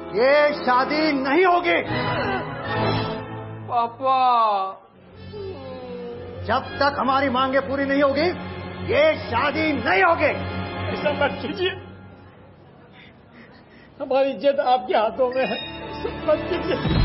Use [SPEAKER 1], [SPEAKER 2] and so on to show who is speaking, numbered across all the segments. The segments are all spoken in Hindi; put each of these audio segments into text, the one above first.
[SPEAKER 1] ये शादी नहीं होगी।
[SPEAKER 2] पापा,
[SPEAKER 1] जब तक हमारी मांगे पूरी नहीं होगी ये शादी नहीं होगी।
[SPEAKER 2] ऐसा मत कीजिए, हमारी इज्जत आपके हाथों में है, ऐसा मत कीजिए।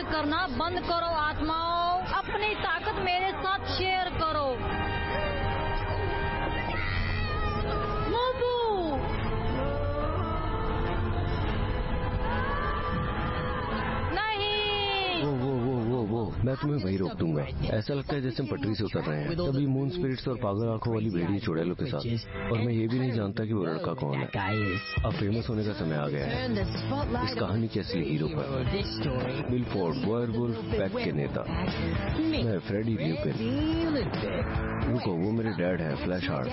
[SPEAKER 3] करना बंद करो आत्माओं, अपनी ताकत मेरे साथ शेयर करो। मोबू, नहीं।
[SPEAKER 4] वो मैं मैं तुम्हें वही रोक दूंगा। ऐसा लगता है जैसे हम पटरी से उतर रहे हैं, तभी मून स्पिरिट्स और पागल आंखों वाली भेड़िए चुड़ैलों के साथ। और मैं ये भी नहीं जानता कि वो लड़का कौन है। अब फेमस होने का समय आ गया है इस कहानी के असली हीरो पर। बिल फोर्ड, वेयरवुल्फ पैक के नेता। मैं फ्रेडी ल्यूपिन। रुको, वो मेरे डैड हैं, फ्लैश हार्ट।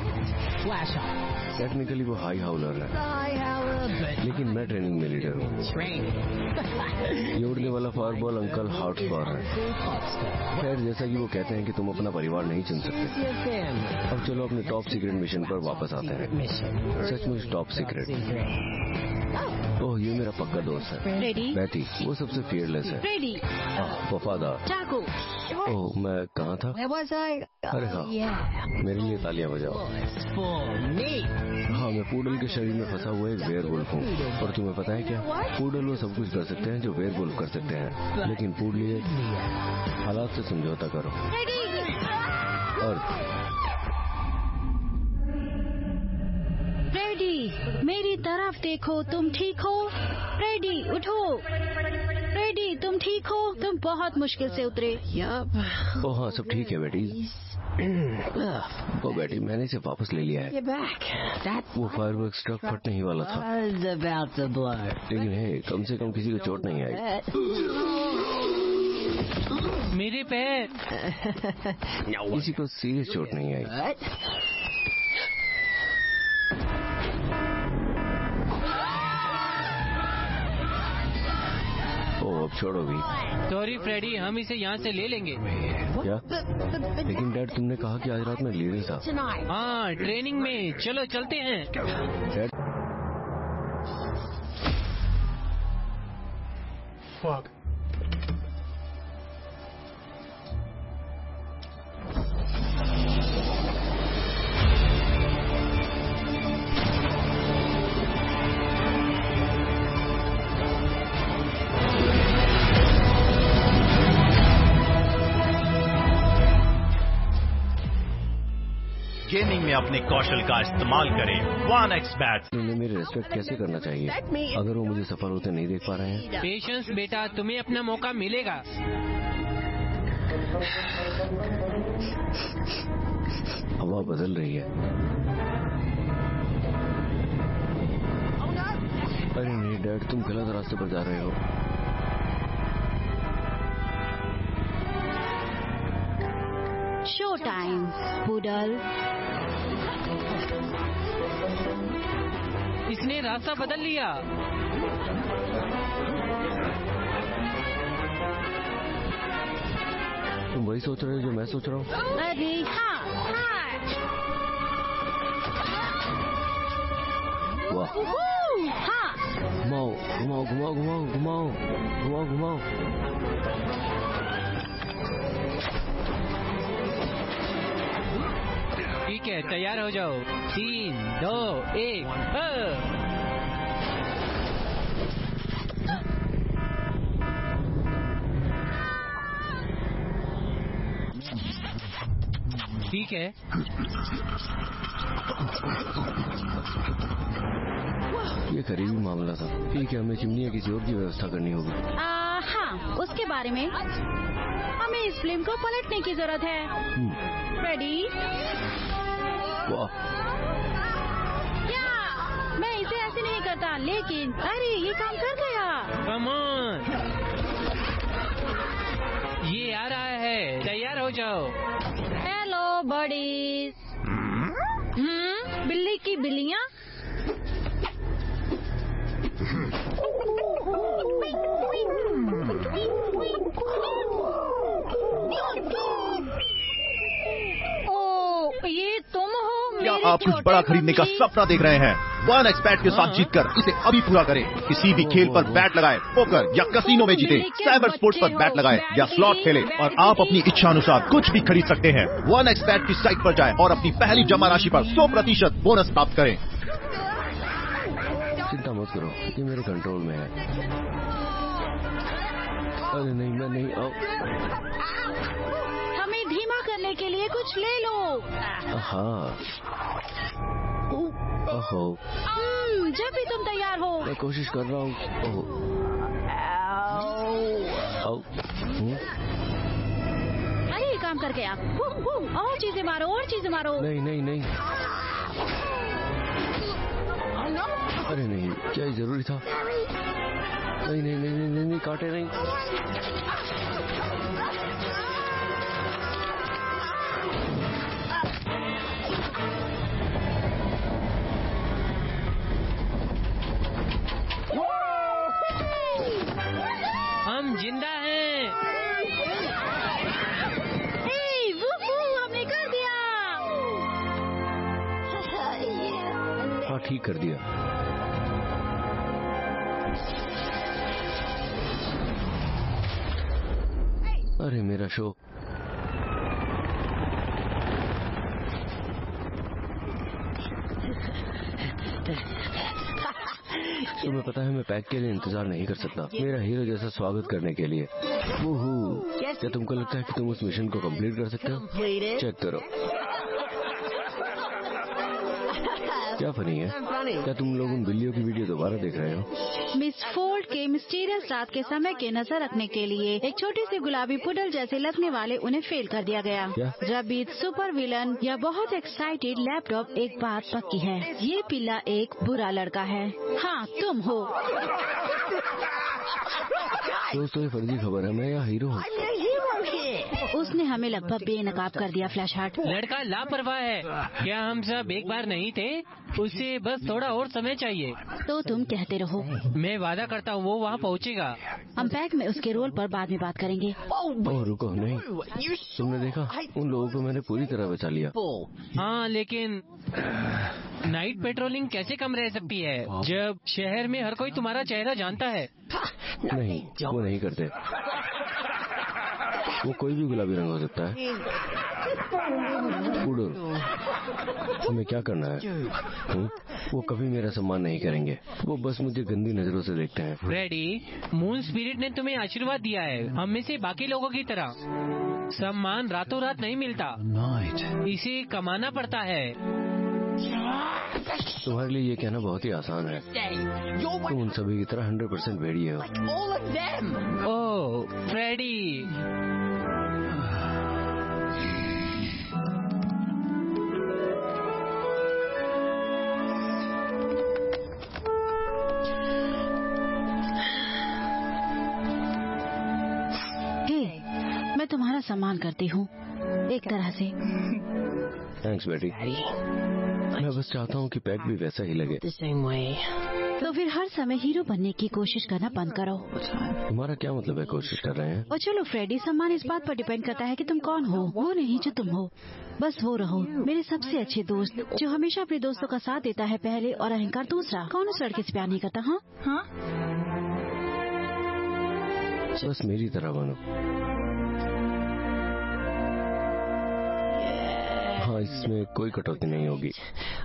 [SPEAKER 4] टेक्निकली वो हाई हाउलर है, लेकिन मैं ट्रेनिंग में लीडर हूँ। ये उड़ने वाला फायरबॉल अंकल हॉटस्पॉर है। खैर, जैसा कि वो कहते हैं कि तुम अपना परिवार नहीं चुन सकते। अब चलो अपने टॉप सीक्रेट मिशन पर वापस आते हैं। सचमुच टॉप सीक्रेट। ओह, ये मेरा पक्का दोस्त है, बैटी। वो सबसे फियरलेस है, वफादार। ओह, मैं कहाँ था? अरे हाँ, मेरे लिए तालियां बजाओ। हाँ, मैं पूडल के शरीर में फंसा हुआ एक वेयरवुल्फ हूँ। और तुम्हें पता है क्या? पूडल वो सब कुछ कर सकते हैं जो वेयरवुल्फ कर सकते हैं, लेकिन पूडलिए हालात से समझौता करो। और
[SPEAKER 3] फ्रेडी, मेरी तरफ देखो, तुम ठीक हो? फ्रेडी, उठो। फ्रेडी, तुम ठीक हो? तुम बहुत मुश्किल से उतरे।
[SPEAKER 4] ओह हाँ, सब ठीक है बेटी। ओ बेटी, मैंने इसे वापस ले लिया है। वो फायरवर्क्स ट्रक फटने ही वाला था, लेकिन हे, कम से कम किसी को चोट नहीं आई।
[SPEAKER 2] मेरे पैर।
[SPEAKER 4] किसी को सीरियस चोट नहीं आई। अब छोड़ो भी।
[SPEAKER 2] सॉरी फ्रेडी, हम इसे यहाँ से ले लेंगे।
[SPEAKER 4] क्या? लेकिन डैड, तुमने कहा कि आज रात में लीडर था।
[SPEAKER 2] हाँ, ट्रेनिंग में। चलो चलते हैं।
[SPEAKER 4] Dad,
[SPEAKER 1] Fuck.
[SPEAKER 5] गेमिंग में अपने कौशल का इस्तेमाल करें। 1xBet।
[SPEAKER 4] उन्हें मेरे रेस्पेक्ट कैसे करना चाहिए अगर वो मुझे सफल होते नहीं देख पा रहे हैं?
[SPEAKER 2] पेशेंस बेटा, तुम्हें अपना मौका मिलेगा।
[SPEAKER 4] हवा बदल रही है। अरे नहीं डैड, तुम गलत रास्ते पर जा रहे हो।
[SPEAKER 3] Show time, poodle.
[SPEAKER 2] इसने रास्ता बदल लिया।
[SPEAKER 4] तुम वही सोच रहे हो जो मैं सोच रहा हूँ?
[SPEAKER 3] अरे हाँ,
[SPEAKER 4] वाह,
[SPEAKER 3] हाँ।
[SPEAKER 4] घुमाओ घुमाओ घुमाओ घुमाओ घुमाओ घुमाओ घुमाओ।
[SPEAKER 2] ठीक है, तैयार हो जाओ। 3, 2, 1। ठीक है।
[SPEAKER 4] ये करीबी मामला था। ठीक है, हमें चिमनी या किसी और की व्यवस्था करनी होगी।
[SPEAKER 3] हाँ, उसके बारे में हमें इस फिल्म को पलटने की जरूरत है। रेडी?
[SPEAKER 4] वाह,
[SPEAKER 3] क्या? मैं इसे ऐसे नहीं करता, लेकिन अरे ये काम कर गया।
[SPEAKER 2] कम ऑन, ये आ रहा है। तैयार हो जाओ।
[SPEAKER 3] Hello buddies. बिल्ली की बिल्लियाँ। ओ, ये तुम हो?
[SPEAKER 5] क्या आप कुछ बड़ा खरीदने का सपना देख रहे हैं? 1xBet के साथ जीतकर इसे अभी पूरा करें। किसी भी खेल पर बैट लगाए, पोकर या कसिनो में जीते, साइबर स्पोर्ट्स पर बैट लगाए या स्लॉट खेले, और आप अपनी इच्छा अनुसार कुछ भी खरीद सकते हैं। 1xBet की साइट पर जाएं और अपनी पहली जमा राशि पर 100% बोनस प्राप्त करें।
[SPEAKER 4] चिंता मत करो, ये मेरे कंट्रोल में है। अरे नहीं, मैं नहीं।
[SPEAKER 3] हमें धीमा करने के लिए कुछ ले लो।
[SPEAKER 4] हाँ, ओहो,
[SPEAKER 3] जब भी तुम तैयार हो।
[SPEAKER 4] मैं कोशिश कर रहा हूँ।
[SPEAKER 3] काम करके आ। और चीजें मारो, और चीजें मारो।
[SPEAKER 4] नहीं नहीं नहीं, अरे नहीं, क्या ये जरूरी था? नहीं नहीं नहीं नहीं, नहीं काटे नहीं।
[SPEAKER 2] हम जिंदा हैं।
[SPEAKER 3] हमने कर दिया।
[SPEAKER 4] हाँ ठीक कर दिया। अरे मेरा शो। तुम्हें पता है मैं पैक के लिए इंतजार नहीं कर सकता, मेरा हीरो जैसा स्वागत करने के लिए। क्या तुमको लगता है कि तुम उस मिशन को कंप्लीट कर सकते हो? चेक करो। क्या फनी है? क्या तुम लोग उन बिल्लियों की वीडियो दोबारा देख रहे हो?
[SPEAKER 3] मिस फोर्ड के मिस्टीरियस रात के समय के नजर रखने के लिए एक छोटी सी गुलाबी पुडल जैसे लगने वाले उन्हें फेल कर दिया गया। रबीत सुपर विलन या बहुत एक्साइटेड लैपटॉप एक बात पक्की है, ये पिल्ला एक बुरा लड़का है। हाँ तुम हो।
[SPEAKER 4] दोस्तों ये फर्जी खबर है, मैं यहाँ हीरो हूँ।
[SPEAKER 3] उसने हमें लगभग बेनकाब कर दिया फ्लैश हार्ट।
[SPEAKER 2] लड़का लापरवाह है। क्या हम सब एक बार नहीं थे? उसे बस थोड़ा और समय चाहिए।
[SPEAKER 3] तो तुम कहते रहो,
[SPEAKER 2] मैं वादा करता हूँ वो वहाँ पहुँचेगा।
[SPEAKER 3] हम पैक में उसके रोल पर बाद में बात करेंगे।
[SPEAKER 4] ओह रुको, नहीं, तुमने देखा उन लोगों को मैंने पूरी तरह बचा लिया।
[SPEAKER 2] हाँ लेकिन नाइट पेट्रोलिंग कैसे कम रह सकती है जब शहर में हर कोई तुम्हारा चेहरा जानता है?
[SPEAKER 4] नहीं, वो नहीं करते। वो कोई भी गुलाबी रंग हो सकता है। उड़ो, तुम्हें क्या करना है? वो कभी मेरा सम्मान नहीं करेंगे, वो बस मुझे गंदी नजरों से देखते हैं।
[SPEAKER 2] फ्रेडी, मून स्पिरिट ने तुम्हें आशीर्वाद दिया है, हम में से बाकी लोगों की तरह। सम्मान रातों रात नहीं मिलता, इसे कमाना पड़ता है।
[SPEAKER 4] तुम्हारे लिए ये कहना बहुत ही आसान है, तुम उन सभी की तरह 100% भेड़िए हो।
[SPEAKER 2] ओह फ्रेडी,
[SPEAKER 3] मैं तुम्हारा सम्मान करती हूँ एक तरह से।
[SPEAKER 4] थैंक्स बेटी, मैं बस चाहता हूँ कि पैक भी वैसा ही लगे।
[SPEAKER 3] तो फिर हर समय हीरो बनने की कोशिश करना बंद करो।
[SPEAKER 4] तुम्हारा क्या मतलब है कोशिश कर रहे हैं?
[SPEAKER 3] और चलो फ्रेडी, सम्मान इस बात पर डिपेंड करता है कि तुम कौन हो, वो नहीं जो तुम हो। बस वो रहो, मेरे सबसे अच्छे दोस्त जो हमेशा अपने दोस्तों का साथ देता है पहले और अहंकार दूसरा। कौन उस लड़के से प्यार नहीं करता? हाँ,
[SPEAKER 4] बस मेरी तरह बनो। हाँ, इसमें कोई कटौती नहीं होगी।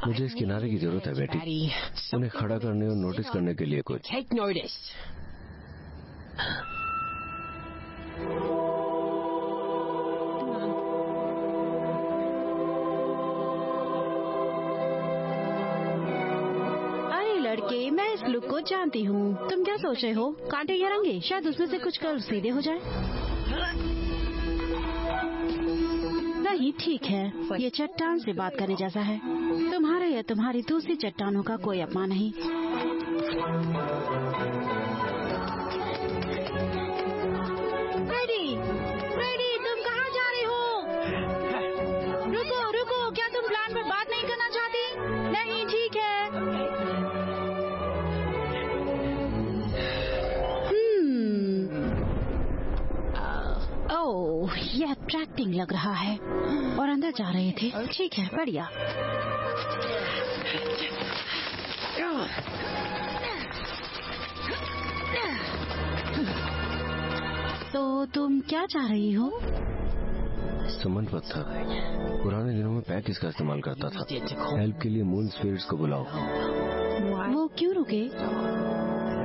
[SPEAKER 4] मुझे इस किनारे की जरूरत है बेटी, उन्हें खड़ा करने और नोटिस करने के लिए कुछ।
[SPEAKER 3] अरे लड़के, मैं इस लुक को जानती हूँ। तुम क्या सोच रहे हो? कांटे या रंगे? शायद उसमें से कुछ कर्व सीधे हो जाए। नहीं, ठीक है, ये चट्टान से बात करने जैसा है। तुम्हारे या तुम्हारी दूसरी चट्टानों का कोई अपमान नहीं। फ्रेडी, फ्रेडी, तुम कहाँ जा रहे हो? रुको, रुको, क्या तुम प्लान पर बात नहीं करना चाहती? नहीं, ठीक है। ओह, ये अट्रैक्टिंग लग रहा है। और अंदर जा रहे थे। ठीक है, बढ़िया। तो तुम क्या चाह रही हो?
[SPEAKER 4] समझ पत्थर, पुराने दिनों में पैक इसका इस्तेमाल करता था। हेल्प के लिए मून स्पिरिट्स को बुलाओ।
[SPEAKER 3] वो क्यों रुके?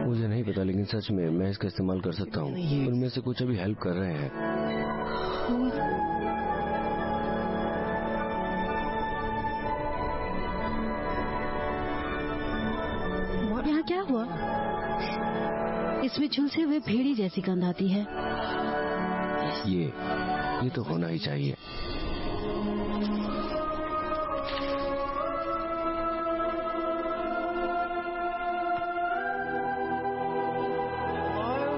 [SPEAKER 4] मुझे नहीं पता, लेकिन सच में मैं इसका इस्तेमाल कर सकता हूँ। उनमें से कुछ अभी हेल्प कर रहे हैं।
[SPEAKER 3] यहाँ क्या हुआ? इसमें झुलसे हुए भेड़ी जैसी गंध आती है।
[SPEAKER 4] ये ये तो होना ही चाहिए।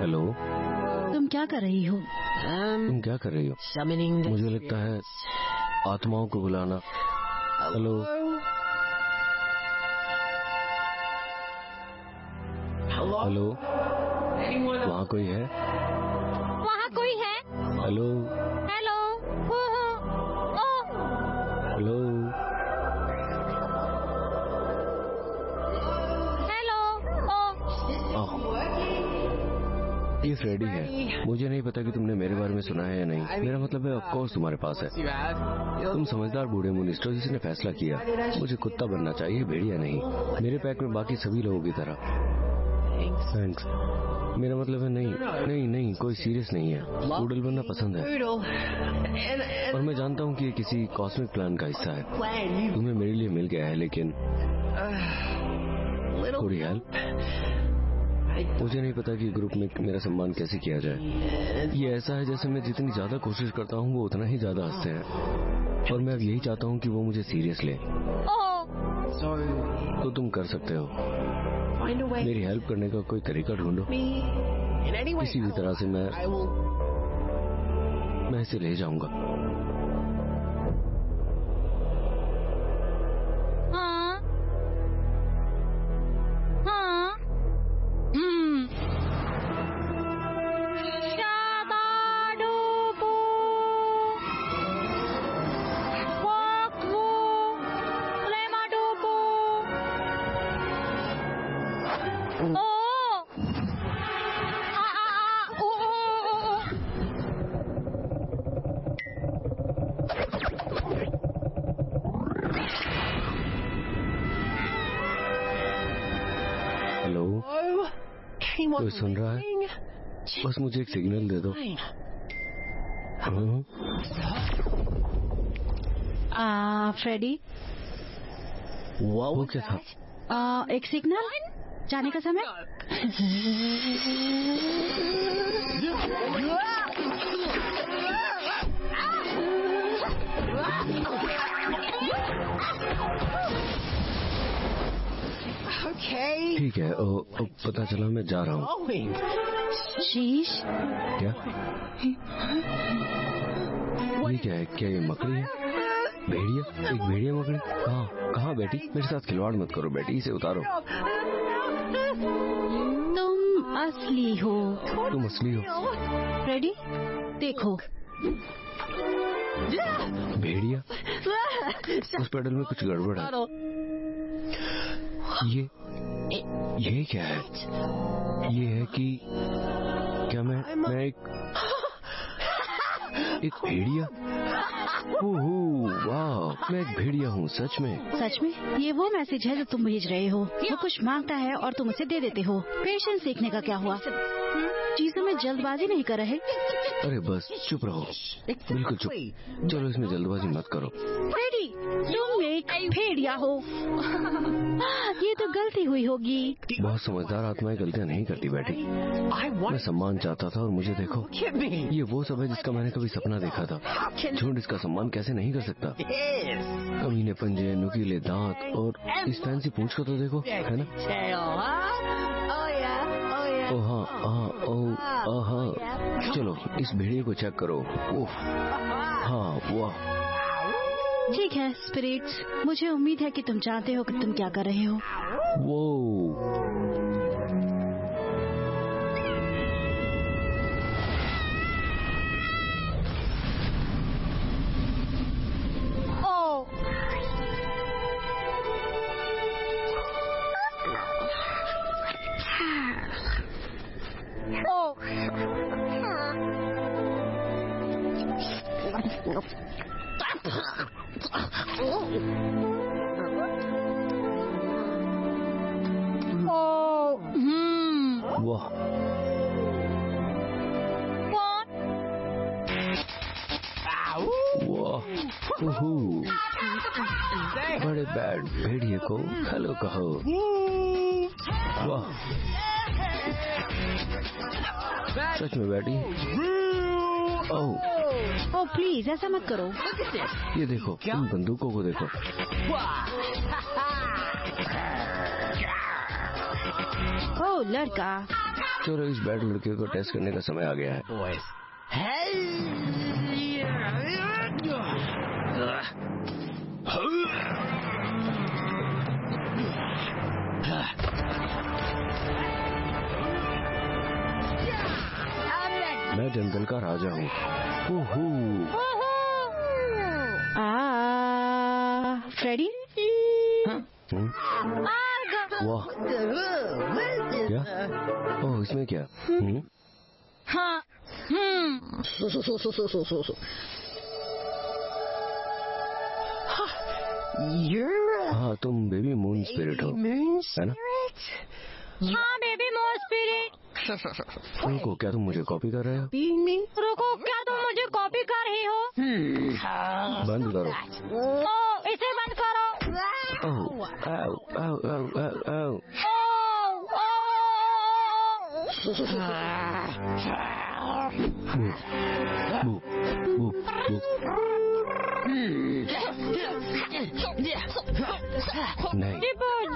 [SPEAKER 4] हेलो,
[SPEAKER 3] तुम क्या कर रही हो?
[SPEAKER 4] तुम क्या कर रही हो? मुझे लगता है आत्माओं को बुलाना। हेलो, हेलो, वहाँ कोई है?
[SPEAKER 3] वहाँ कोई है?
[SPEAKER 4] हेलो,
[SPEAKER 3] हेलो,
[SPEAKER 4] हेलो, ये फ्रेडी है। मुझे नहीं पता कि तुमने मेरे बारे में सुना है या नहीं। मेरा मतलब है ऑफ कोर्स तुम्हारे पास है। तुम समझदार बूढ़े मुनिस्टर जिसने फैसला किया मुझे कुत्ता बनना चाहिए, भेड़िया नहीं। मेरे पैक में बाकी सभी लोगों की तरह। थैंक्स। मेरा मतलब है नहीं, कोई सीरियस नहीं है। पूडल बनना पसंद है और मैं जानता हूँ कि ये किसी कॉस्मिक प्लान का हिस्सा है। तुम्हें मेरे लिए मिल गया है, लेकिन थोड़ी हेल्प। मुझे नहीं पता कि ग्रुप में मेरा सम्मान कैसे किया जाए। ये ऐसा है जैसे मैं जितनी ज्यादा कोशिश करता हूँ वो उतना ही ज्यादा हंसते हैं और मैं अब यही चाहता हूँ कि वो मुझे सीरियस ले। तो तुम कर सकते हो। मेरी हेल्प करने का कोई तरीका ढूंढो। किसी भी तरह से मैं इसे ले जाऊंगा। कोई सुन रहा है? बस मुझे एक सिग्नल दे दो।
[SPEAKER 3] फ्रेडी,
[SPEAKER 4] वो क्या था?
[SPEAKER 3] एक सिग्नल, जाने का समय।
[SPEAKER 4] ठीक है, पता चला, मैं जा रहा हूँ।
[SPEAKER 3] शीश,
[SPEAKER 4] क्या ये क्या है? क्या ये मकड़ी है? भेड़िया? एक भेड़िया मकड़ी? कहाँ बेटी? मेरे साथ खिलवाड़ मत करो बेटी, इसे उतारो।
[SPEAKER 3] तुम असली हो।
[SPEAKER 4] तुम असली हो?
[SPEAKER 3] फ्रेडी, देखो।
[SPEAKER 4] भेड़िया? उस पेडल में कुछ गड़बड़ है। ये क्या है? ये है कि क्या मैं एक भेड़िया? वाह, मैं एक भेड़िया हूँ सच में।
[SPEAKER 3] सच में? ये वो मैसेज है जो तुम भेज रहे हो। वो कुछ मांगता है और तुम उसे दे देते हो। पेशेंस सीखने का क्या हुआ? चीजों में जल्दबाजी नहीं कर रहे।
[SPEAKER 4] अरे बस चुप रहो, बिल्कुल चुप। चलो इसमें जल्दबाजी मत करो।
[SPEAKER 3] फ्रेडी, तुम एक भेड़िया हो। ये तो गलती हुई होगी।
[SPEAKER 4] बहुत समझदार आत्माएं गलतियां नहीं करती बेटी। मैं सम्मान चाहता था और मुझे देखो, ये वो सब है जिसका मैंने कभी सपना देखा था। झुंड इसका सम्मान कैसे नहीं कर सकता? कमीने पंजे, नुकीले दांत और इस फैंसी पूंछ को तो देखो, है ना? हाँ, चलो इस भेड़िए को चेक करो। हाँ, वाह।
[SPEAKER 3] ठीक है स्पिरिट्स, मुझे उम्मीद है कि तुम जानते हो कि तुम क्या कर रहे हो।
[SPEAKER 4] वो वाह, बड़े बैड भेड़िए को हेलो कहो। वाह, सच में बैठी
[SPEAKER 3] ओह प्लीज ऐसा मत करो।
[SPEAKER 4] ये देखो, इन बंदूकों को देखो।
[SPEAKER 3] ओह लड़का।
[SPEAKER 4] चलो इस बैड लड़के को टेस्ट करने का समय आ गया है। मैं जंगल का राजा हूँ।
[SPEAKER 3] फ्रेडी।
[SPEAKER 4] वाह, क्या? ओह, इसमें क्या?
[SPEAKER 3] हाँ।
[SPEAKER 6] हाँ,
[SPEAKER 4] तुम बेबी मून स्पिरिट हो, है ना?
[SPEAKER 3] हाँ बेबी मून स्पिरिट।
[SPEAKER 4] रुको, क्या तुम मुझे कॉपी कर रहे हो?
[SPEAKER 3] रुको, क्या तुम मुझे कॉपी कर रही हो?
[SPEAKER 4] बंद करो।
[SPEAKER 3] ओह, इसे बंद करो।
[SPEAKER 4] ओह, आओ, आओ, आओ, आओ, आओ। बू, बू, बू। नहीं,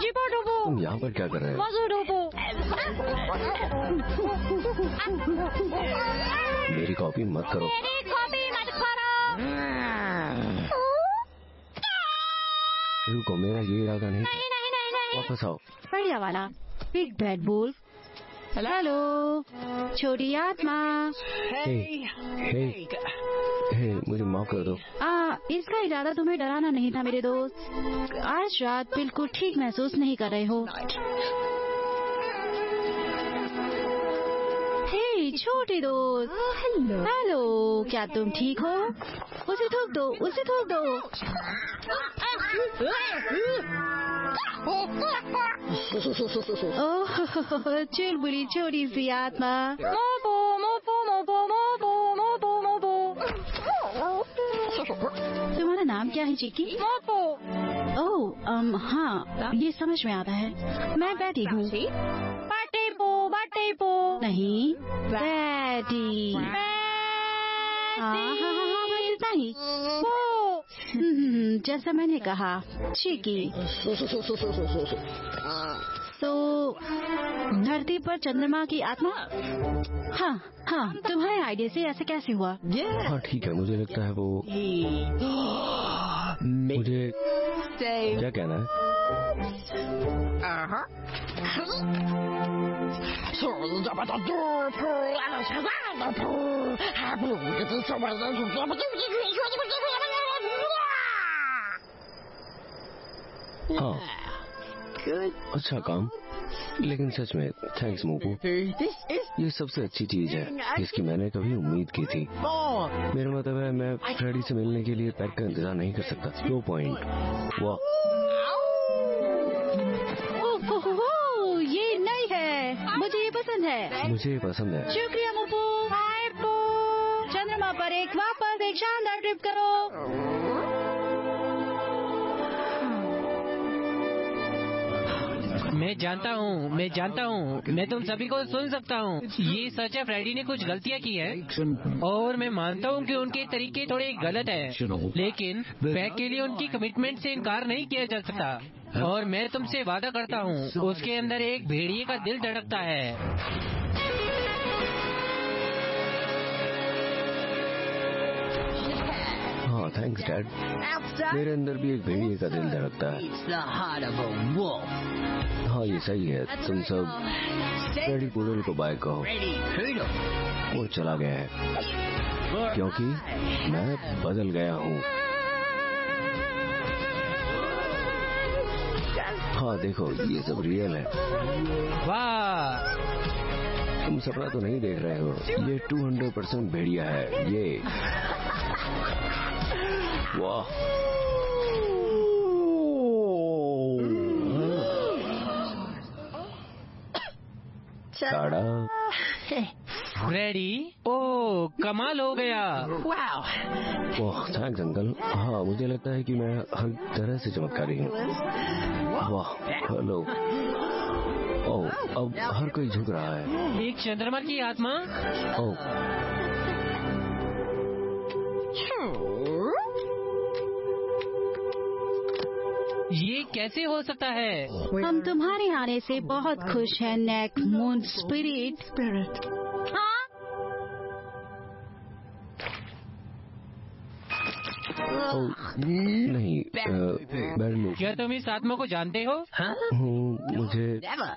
[SPEAKER 3] जीपो डूबो।
[SPEAKER 4] तुम यहाँ पर क्या कर रहे हो?
[SPEAKER 3] मजू डूबो।
[SPEAKER 4] मेरी कॉपी मत करो।
[SPEAKER 3] मेरी कॉपी मत करो।
[SPEAKER 4] रुको, मेरा ये इरादा नहीं।
[SPEAKER 3] नहीं।
[SPEAKER 4] वापस आओ।
[SPEAKER 3] बढ़िया वाला बिग बैड बुल। हेलो छोटी आत्मा।
[SPEAKER 4] हे, मुझे माफ कर दो।
[SPEAKER 3] इसका इरादा तुम्हें डराना नहीं था मेरे दोस्त। आज रात बिल्कुल ठीक महसूस नहीं कर रहे हो। हे छोटे दोस्त। हेलो, क्या तुम ठीक हो? उसे थूक दो, उसे थूक दो। ओह चुलबुली छोटी सी आत्मा। मोपो मोपो मोपो मोपो मोपो मोपो। तुम्हारा नाम क्या है चिक्की? मोपो। ओह हाँ, ये समझ में आता है। मैं बैटी हूँ। बाटेपो नहीं, बैटी। हाँ, बस इतना ही। जैसा मैंने कहा, चिकी। तो धरती पर चंद्रमा की आत्मा। हाँ, तुम्हारे आइडिया से ऐसे कैसे हुआ?
[SPEAKER 4] हाँ ठीक है, मुझे लगता है वो मुझे क्या कहना है? हाँ, अच्छा काम। लेकिन सच में थैंक्स मोपू। ये सबसे अच्छी चीज है जिसकी मैंने कभी उम्मीद की थी। मेरा मतलब है, मैं फ्रेडी से मिलने के लिए पैक का इंतजार नहीं कर सकता। 2 पॉइंट। वाह,
[SPEAKER 3] ये नहीं है, मुझे ये पसंद है।
[SPEAKER 4] मुझे ये पसंद है।
[SPEAKER 3] शुक्रिया मोपू। चंद्रमा पर वापस एक शानदार ट्रिप करो।
[SPEAKER 2] मैं जानता हूँ, मैं तुम सभी को सुन सकता हूँ। ये सच है, फ्रेडी ने कुछ गलतियाँ की है और मैं मानता हूँ कि उनके तरीके थोड़े गलत है, लेकिन पैक के लिए उनकी कमिटमेंट से इनकार नहीं किया जा सकता। और मैं तुमसे वादा करता हूँ, उसके अंदर एक भेड़िए का दिल धड़कता है।
[SPEAKER 4] हाँ थैंक्स डैड। मेरे अंदर भी एक भेड़िए का दिल धड़कता है। हाँ ये सही है। तुम सब फ्रेडी पुडल को बाय कहो। वो चला गया है क्योंकि मैं बदल गया हूँ। हाँ देखो, ये सब रियल है।
[SPEAKER 2] वाह,
[SPEAKER 4] तुम सपना तो नहीं देख रहे हो, ये 200% भेड़िया है। ये वाह, टाड़ा।
[SPEAKER 2] फ्रेडी, ओ कमाल हो गया।
[SPEAKER 4] वाह थैंक्स अंकल। हाँ मुझे लगता है कि मैं हर तरह से चमत्कारी हूँ। वाह हेलो। ओह, अब हर कोई झुक रहा है।
[SPEAKER 2] एक चंद्रमा की आत्मा।
[SPEAKER 4] ओह
[SPEAKER 2] ये कैसे हो सकता है?
[SPEAKER 3] हम तुम्हारे आने से बहुत खुश हैं, नेक मून स्पिरिट। हाँ?
[SPEAKER 4] नहीं, बैड मूव।
[SPEAKER 2] क्या तुम इस आत्मा को जानते हो?
[SPEAKER 4] मुझे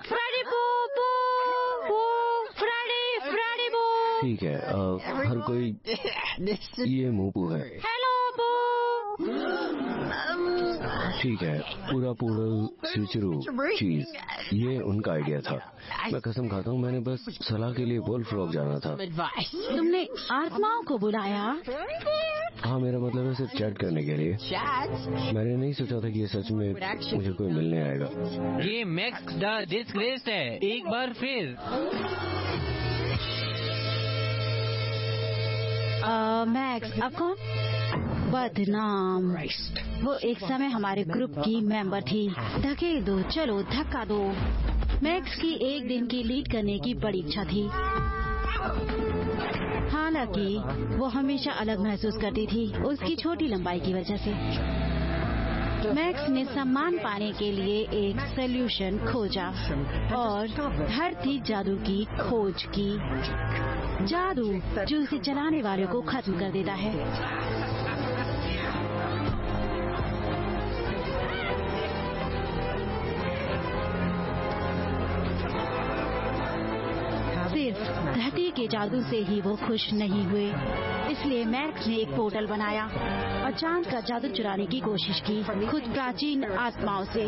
[SPEAKER 3] फ्रेडी बू बू बू, फ्रेडी बू।
[SPEAKER 4] ठीक है, हर कोई ये मूपू है।
[SPEAKER 3] हेलो बू।
[SPEAKER 4] ठीक है, पूरा स्विचरू चीज, ये उनका आइडिया था। मैं कसम खाता हूँ, मैंने बस सलाह के लिए वोल्फ फ्रॉग जाना था।
[SPEAKER 3] तुमने आत्माओं को बुलाया?
[SPEAKER 4] हाँ, मेरा मतलब है सिर्फ चैट करने के लिए। मैंने नहीं सोचा था कि ये सच में मुझे कोई मिलने आएगा।
[SPEAKER 2] ये मैक्स द डिस्ग्रेस्ड है, एक बार फिर।
[SPEAKER 3] मैक्स, अब कौन? बदनाम। वो एक समय हमारे ग्रुप की मेंबर थी। धकेल दो, चलो धक्का दो। मैक्स की एक दिन की लीड करने की बड़ी इच्छा थी। हालांकि वो हमेशा अलग महसूस करती थी, उसकी छोटी लंबाई की वजह से। मैक्स ने सम्मान पाने के लिए एक सॉल्यूशन खोजा और धरती जादू की खोज की। जादू जो उसे चलाने वालों को खत्म कर देता है। सिर्फ धरती के जादू से ही वो खुश नहीं हुए, इसलिए मैक्स ने एक पोर्टल बनाया और चांद का जादू चुराने की कोशिश की, खुद प्राचीन आत्माओं से।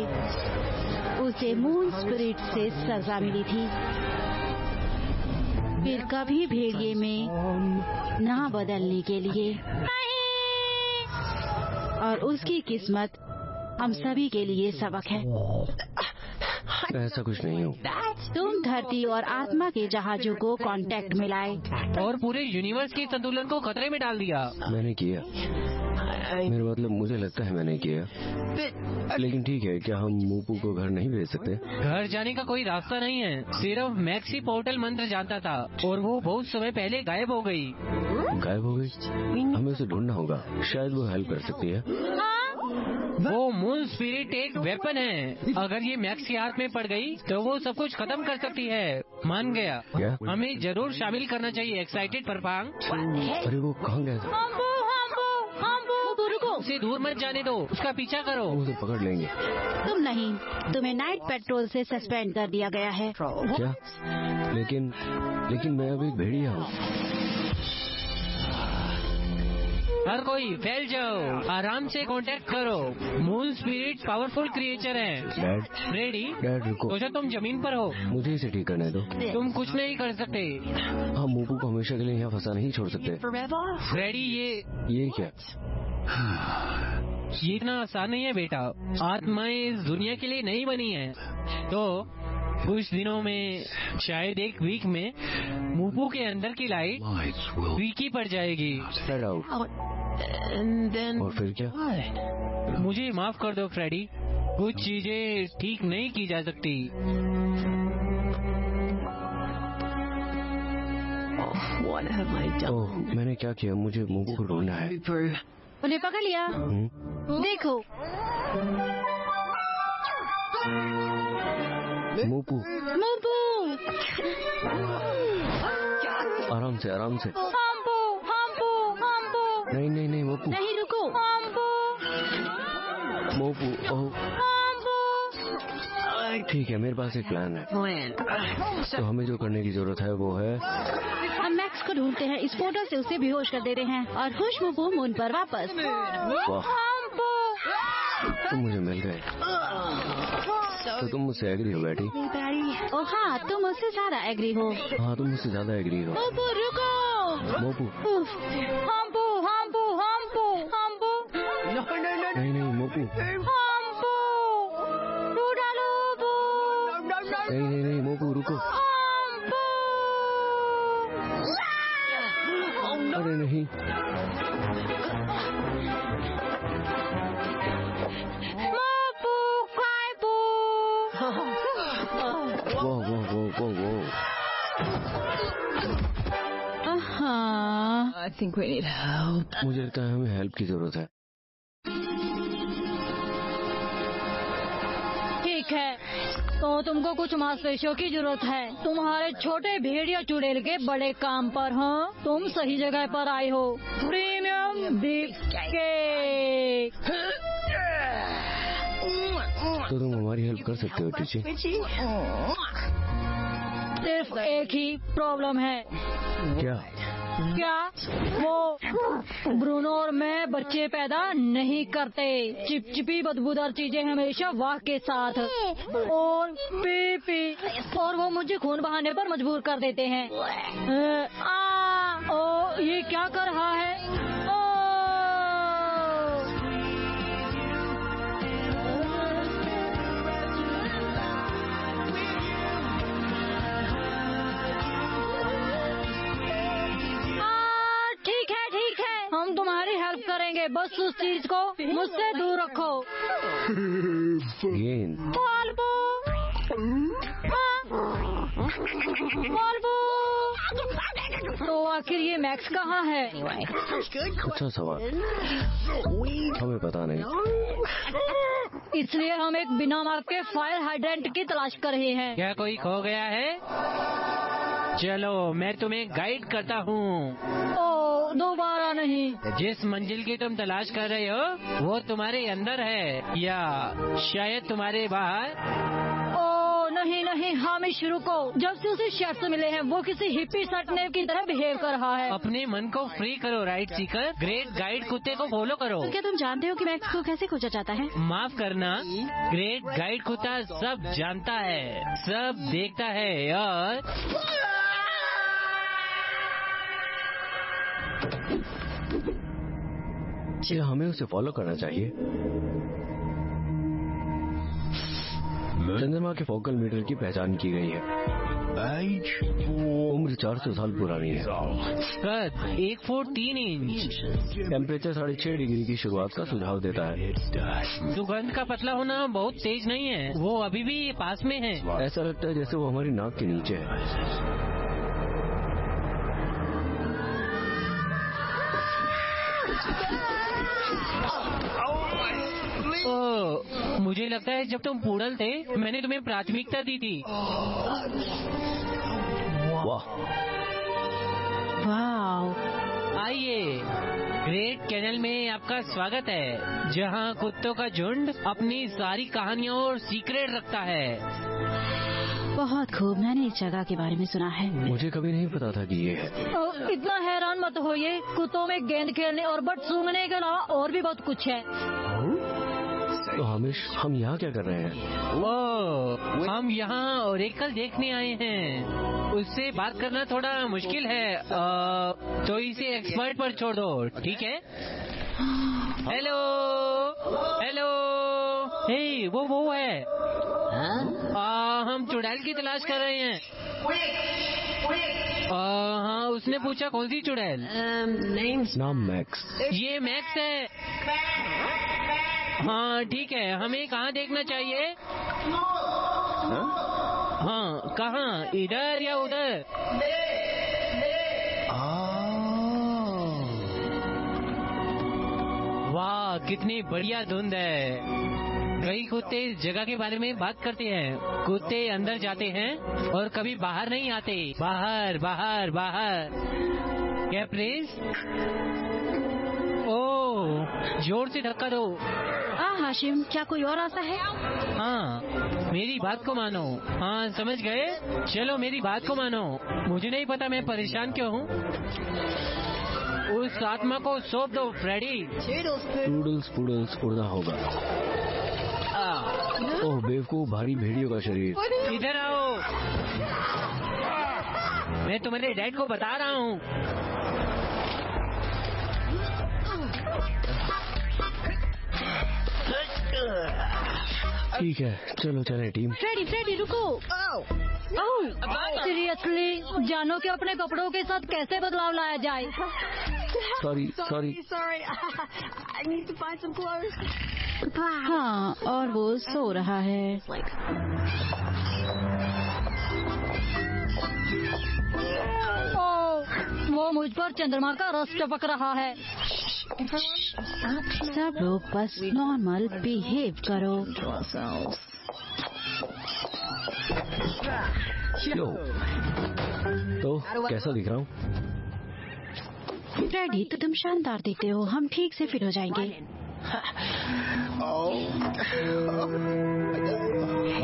[SPEAKER 3] उसे मून स्पिरिट से सजा मिली थी। फिर कभी भेड़िए में ना बदलने के लिए। और उसकी किस्मत हम सभी के लिए सबक है।
[SPEAKER 4] ऐसा कुछ नहीं हूँ।
[SPEAKER 3] तुम धरती और आत्मा के जहाजों को कांटेक्ट में लाए
[SPEAKER 2] और पूरे यूनिवर्स के संतुलन को खतरे में डाल दिया।
[SPEAKER 4] मैंने किया, मेरा मतलब मुझे लगता है मैंने किया। लेकिन ठीक है, क्या हम मूपू को घर नहीं भेज सकते?
[SPEAKER 2] घर जाने का कोई रास्ता नहीं है, सिर्फ मैक्स ही पोर्टल मंत्र जानता था और वो बहुत समय पहले गायब हो गई।
[SPEAKER 4] गायब हो गई? हमें उसे ढूंढना होगा, शायद वो हेल्प कर सकती है।
[SPEAKER 2] वो मून स्पिरिट एक वेपन है, अगर ये मैक्स के हाथ में पड़ गई तो वो सब कुछ खत्म कर सकती है। मान गया।
[SPEAKER 4] क्या?
[SPEAKER 2] हमें जरूर शामिल करना चाहिए। एक्साइटेड परपांग?
[SPEAKER 4] अरे वो कहाँ गया था?
[SPEAKER 3] रुको,
[SPEAKER 2] उसे दूर मत जाने दो, उसका पीछा करो।
[SPEAKER 4] उसे पकड़ लेंगे।
[SPEAKER 3] तुम नहीं, तुम्हें नाइट पेट्रोल से सस्पेंड कर दिया गया है।
[SPEAKER 4] क्या? लेकिन मैं अभी एक भेड़िया हूँ।
[SPEAKER 2] हर कोई फैल जाओ, आराम से कांटेक्ट करो। मून स्पिरिट पावरफुल क्रिएचर है।
[SPEAKER 4] Dad,
[SPEAKER 2] ready?
[SPEAKER 4] डैड रुको।
[SPEAKER 2] सोचो तुम जमीन पर हो,
[SPEAKER 4] मुझे इसे ठीक करने दो।
[SPEAKER 2] तुम कुछ नहीं कर सकते।
[SPEAKER 4] हम मूपू को हमेशा के लिए यहाँ फंसा नहीं छोड़ सकते।
[SPEAKER 2] रेडी?
[SPEAKER 4] ये क्या?
[SPEAKER 2] ये इतना आसान नहीं है बेटा। आत्माएं इस दुनिया के लिए नहीं बनी है। तो कुछ दिनों में, शायद एक वीक में, मूपू के अंदर की लाइट फीकी पड़ जाएगी।
[SPEAKER 4] Get out। और फिर क्या?
[SPEAKER 2] मुझे माफ कर दो फ्रेडी, कुछ चीजें ठीक नहीं की जा सकती।
[SPEAKER 4] ओह, मैंने क्या किया? मुझे मूपू को ढूंढना है।
[SPEAKER 3] उन्हें पकड़ लिया। देखो,
[SPEAKER 4] मूपू,
[SPEAKER 3] मूपू।
[SPEAKER 4] आराम से, आराम से।
[SPEAKER 3] हाम्पू, हाम्पू, हाम्पू।
[SPEAKER 4] नहीं मूपू।
[SPEAKER 3] नहीं, रुको। हाम्पू,
[SPEAKER 4] मूपू, ओह।
[SPEAKER 3] हाम्पू।
[SPEAKER 4] ठीक है, मेरे पास एक प्लान है। तो हमें जो करने की जरूरत है वो है,
[SPEAKER 3] हम मैक्स को ढूंढते हैं, इस पोर्टल से उसे बेहोश कर देते हैं और खुशबू मून पर वापस।
[SPEAKER 4] वाह, तुम मुझे मिल गए। तो तुम मुझसे एग्री हो बैठी?
[SPEAKER 3] ओ हाँ, तुम मुझसे ज्यादा एग्री हो।
[SPEAKER 4] हाँ, तुम मुझसे ज्यादा एग्री हो।
[SPEAKER 3] मूपू रुको।
[SPEAKER 4] मूपू।
[SPEAKER 3] हाम्पू, हाम्पू, हाम्पू, हाम्पू।
[SPEAKER 4] नहीं मूपू।
[SPEAKER 3] हाम्पू, टू डालो बू।
[SPEAKER 4] नहीं मूपू, रुको।
[SPEAKER 3] हाम्पू।
[SPEAKER 4] अरे नहीं।
[SPEAKER 3] मूपू, क्राइबू।
[SPEAKER 4] वो।
[SPEAKER 3] हाँ,
[SPEAKER 6] I think we need help.
[SPEAKER 4] मुझे लगता है हमें हेल्प की जरूरत है।
[SPEAKER 7] ठीक है, तो तुमको कुछ मांसपेशियों की जरूरत है। तुम्हारे छोटे भेड़िया चुड़ैल के बड़े काम पर हो। तुम सही जगह पर आए हो। Premium beef cake.
[SPEAKER 4] तो तुम हमारी हेल्प कर सकते हो टीची।
[SPEAKER 7] सिर्फ एक ही प्रॉब्लम है।
[SPEAKER 4] क्या?
[SPEAKER 7] वो ब्रूनो और मैं बच्चे पैदा नहीं करते। चिपचिपी बदबूदार चीजें हमेशा वाह के साथ और पी और वो मुझे खून बहाने पर मजबूर कर देते हैं। ओ ये क्या कर रहा है? हम तुम्हारी हेल्प करेंगे, बस उस चीज को मुझसे दूर रखो। तो आखिर ये मैक्स कहाँ है?
[SPEAKER 4] अच्छा सवाल, हमें पता नहीं।
[SPEAKER 7] इसलिए हम एक बिना मार्क के फायर हाइड्रेंट की तलाश कर रहे हैं।
[SPEAKER 2] क्या कोई खो गया है? चलो मैं तुम्हें गाइड करता हूँ।
[SPEAKER 7] दोबारा नहीं।
[SPEAKER 2] जिस मंजिल की तुम तलाश कर रहे हो वो तुम्हारे अंदर है या शायद तुम्हारे बाहर।
[SPEAKER 7] नहीं हामिश रुको। जब से उसे शेफ से मिले हैं वो किसी हिप्पी सटनेव की तरह बिहेव कर रहा है।
[SPEAKER 2] अपने मन को फ्री करो राइट सीकर। ग्रेट गाइड कुत्ते को फॉलो करो।
[SPEAKER 3] तो क्या तुम जानते हो कि मैक्स को कैसे खोजा जाता है?
[SPEAKER 2] माफ करना, ग्रेट गाइड कुत्ता सब जानता है, सब देखता है और
[SPEAKER 4] क्या हमें उसे फॉलो करना चाहिए? चंद्रमा के फोकल मीटर की पहचान की गई है। उम्र 400 साल पुरानी है।
[SPEAKER 2] कद 1 फुट 3 इंच।
[SPEAKER 4] टेम्परेचर 6.5 डिग्री की शुरुआत का सुझाव देता है।
[SPEAKER 2] सुगंध का पतला होना बहुत तेज नहीं है, वो अभी भी पास में है।
[SPEAKER 4] ऐसा लगता है जैसे वो हमारी नाक के नीचे है।
[SPEAKER 2] मुझे लगता है जब तुम पूडल थे मैंने तुम्हें प्राथमिकता दी थी।
[SPEAKER 4] वाह।
[SPEAKER 2] आइए, ग्रेट कैनल में आपका स्वागत है, जहां कुत्तों का झुंड अपनी सारी कहानियों और सीक्रेट रखता है।
[SPEAKER 3] बहुत खूब, मैंने इस जगह के बारे में सुना है। मुझे
[SPEAKER 4] कभी नहीं पता था कि ये है।
[SPEAKER 7] इतना हैरान मत होइए, कुत्तों में गेंद खेलने और बट सूंघने के अलावा और भी बहुत कुछ है।
[SPEAKER 4] तो हम यहाँ क्या कर रहे हैं?
[SPEAKER 2] वो हम यहाँ ओरेकल देखने आए हैं। उससे बात करना थोड़ा मुश्किल है, तो इसे एक्सपर्ट पर छोड़ दो, ठीक है? हेलो हेलो, हे वो है। हम चुड़ैल की तलाश कर रहे हैं। हाँ, उसने पूछा कौन सी चुड़ैल?
[SPEAKER 4] नाम मैक्स।
[SPEAKER 2] ये मैक्स है। हाँ ठीक है, हमें कहाँ देखना चाहिए? हाँ कहाँ, इधर या उधर? वाह कितनी बढ़िया धुंध है। कई कुत्ते इस जगह के बारे में बात करते हैं। कुत्ते अंदर जाते हैं और कभी बाहर नहीं आते। बाहर बाहर बाहर। क्या प्लीज? ओह, जोर से धक्का दो।
[SPEAKER 3] हाशिम, क्या कोई और रास्ता है?
[SPEAKER 2] हाँ, मेरी बात को मानो। हाँ समझ गए? चलो मेरी बात को मानो। मुझे नहीं पता मैं परेशान क्यों हूँ। उस आत्मा को सौंप दो फ्रेडी।
[SPEAKER 4] टूडल्स उड़ना होगा। ओह बेवकूफ, भारी भेड़ियों का शरीर।
[SPEAKER 2] इधर आओ, मैं तुम्हारे डैड को बता रहा हूँ।
[SPEAKER 4] ठीक है, चलो चले टीम।
[SPEAKER 7] फ्रेडी रुको। सीरियसली, जानो कि अपने कपड़ों के साथ कैसे बदलाव लाया जाए।
[SPEAKER 4] सॉरी।
[SPEAKER 3] हाँ, और वो सो रहा है।
[SPEAKER 7] वो मुझ पर चंद्रमा का रस टपक रहा है।
[SPEAKER 3] सब लोग बस नॉर्मल बिहेव करो।
[SPEAKER 4] लो, तो कैसा दिख रहा हूँ?
[SPEAKER 3] फ्रेडी, तो तुम शानदार दिखते हो। हम ठीक से फिट हो जाएंगे।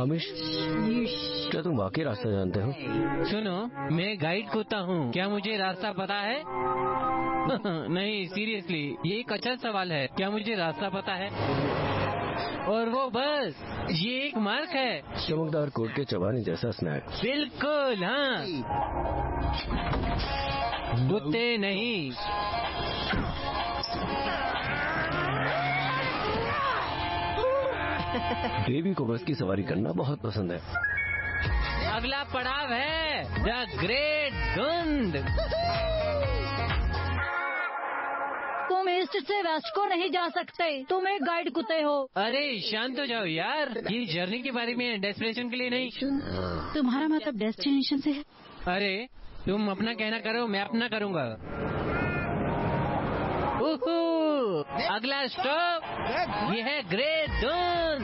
[SPEAKER 4] आमिश, क्या तुम वाकई रास्ता जानते हो?
[SPEAKER 2] सुनो, मैं गाइड कुत्ता हूँ, क्या मुझे रास्ता पता है? नहीं, सीरियसली, ये एक अच्छा सवाल है। क्या मुझे रास्ता पता है? और वो बस ये एक मार्क है।
[SPEAKER 4] चमकदार कोट के चबाने जैसा स्नैक।
[SPEAKER 2] बिल्कुल, हाँ। कुत्ते नहीं।
[SPEAKER 4] बेबी को बस की सवारी करना बहुत पसंद है।
[SPEAKER 2] अगला पड़ाव है द ग्रेट धुंध।
[SPEAKER 7] तुम ईस्ट से वेस्ट को नहीं जा सकते, तुम एक गाइड कुत्ते हो।
[SPEAKER 2] अरे शांत हो जाओ यार, ये जर्नी के बारे में, डेस्टिनेशन के लिए नहीं।
[SPEAKER 3] तुम्हारा मतलब डेस्टिनेशन से है?
[SPEAKER 2] अरे तुम अपना कहना करो, मैं अपना करूँगा। अगला स्टॉप ये है ग्रेट धुंध।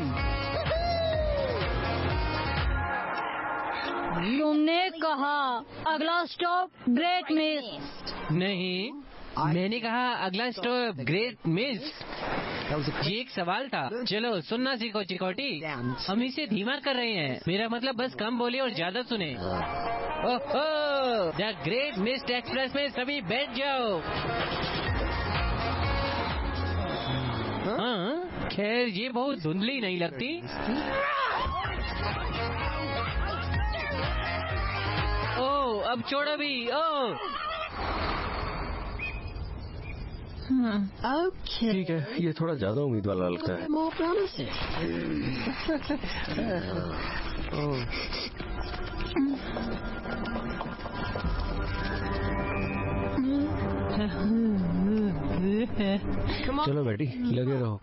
[SPEAKER 7] तुमने कहा अगला स्टॉप ग्रेट मिस्ट।
[SPEAKER 2] नहीं, मैंने कहा अगला स्टॉप ग्रेट मिस्ट। ये एक सवाल था। चलो सुनना सीखो चिकोटी, हम इसे धीमा कर रहे हैं। मेरा मतलब बस कम बोलिए और ज्यादा सुने। ओहो, द ग्रेट मिस्ट एक्सप्रेस में सभी बैठ जाओ। हाँ, खैर ये बहुत धुंधली नहीं लगती। ओह, अब छोड़ो भी। ओह,
[SPEAKER 4] ठीक है, ये थोड़ा ज्यादा उम्मीद वाला लगता है। चलो बेटी, लगे रहो।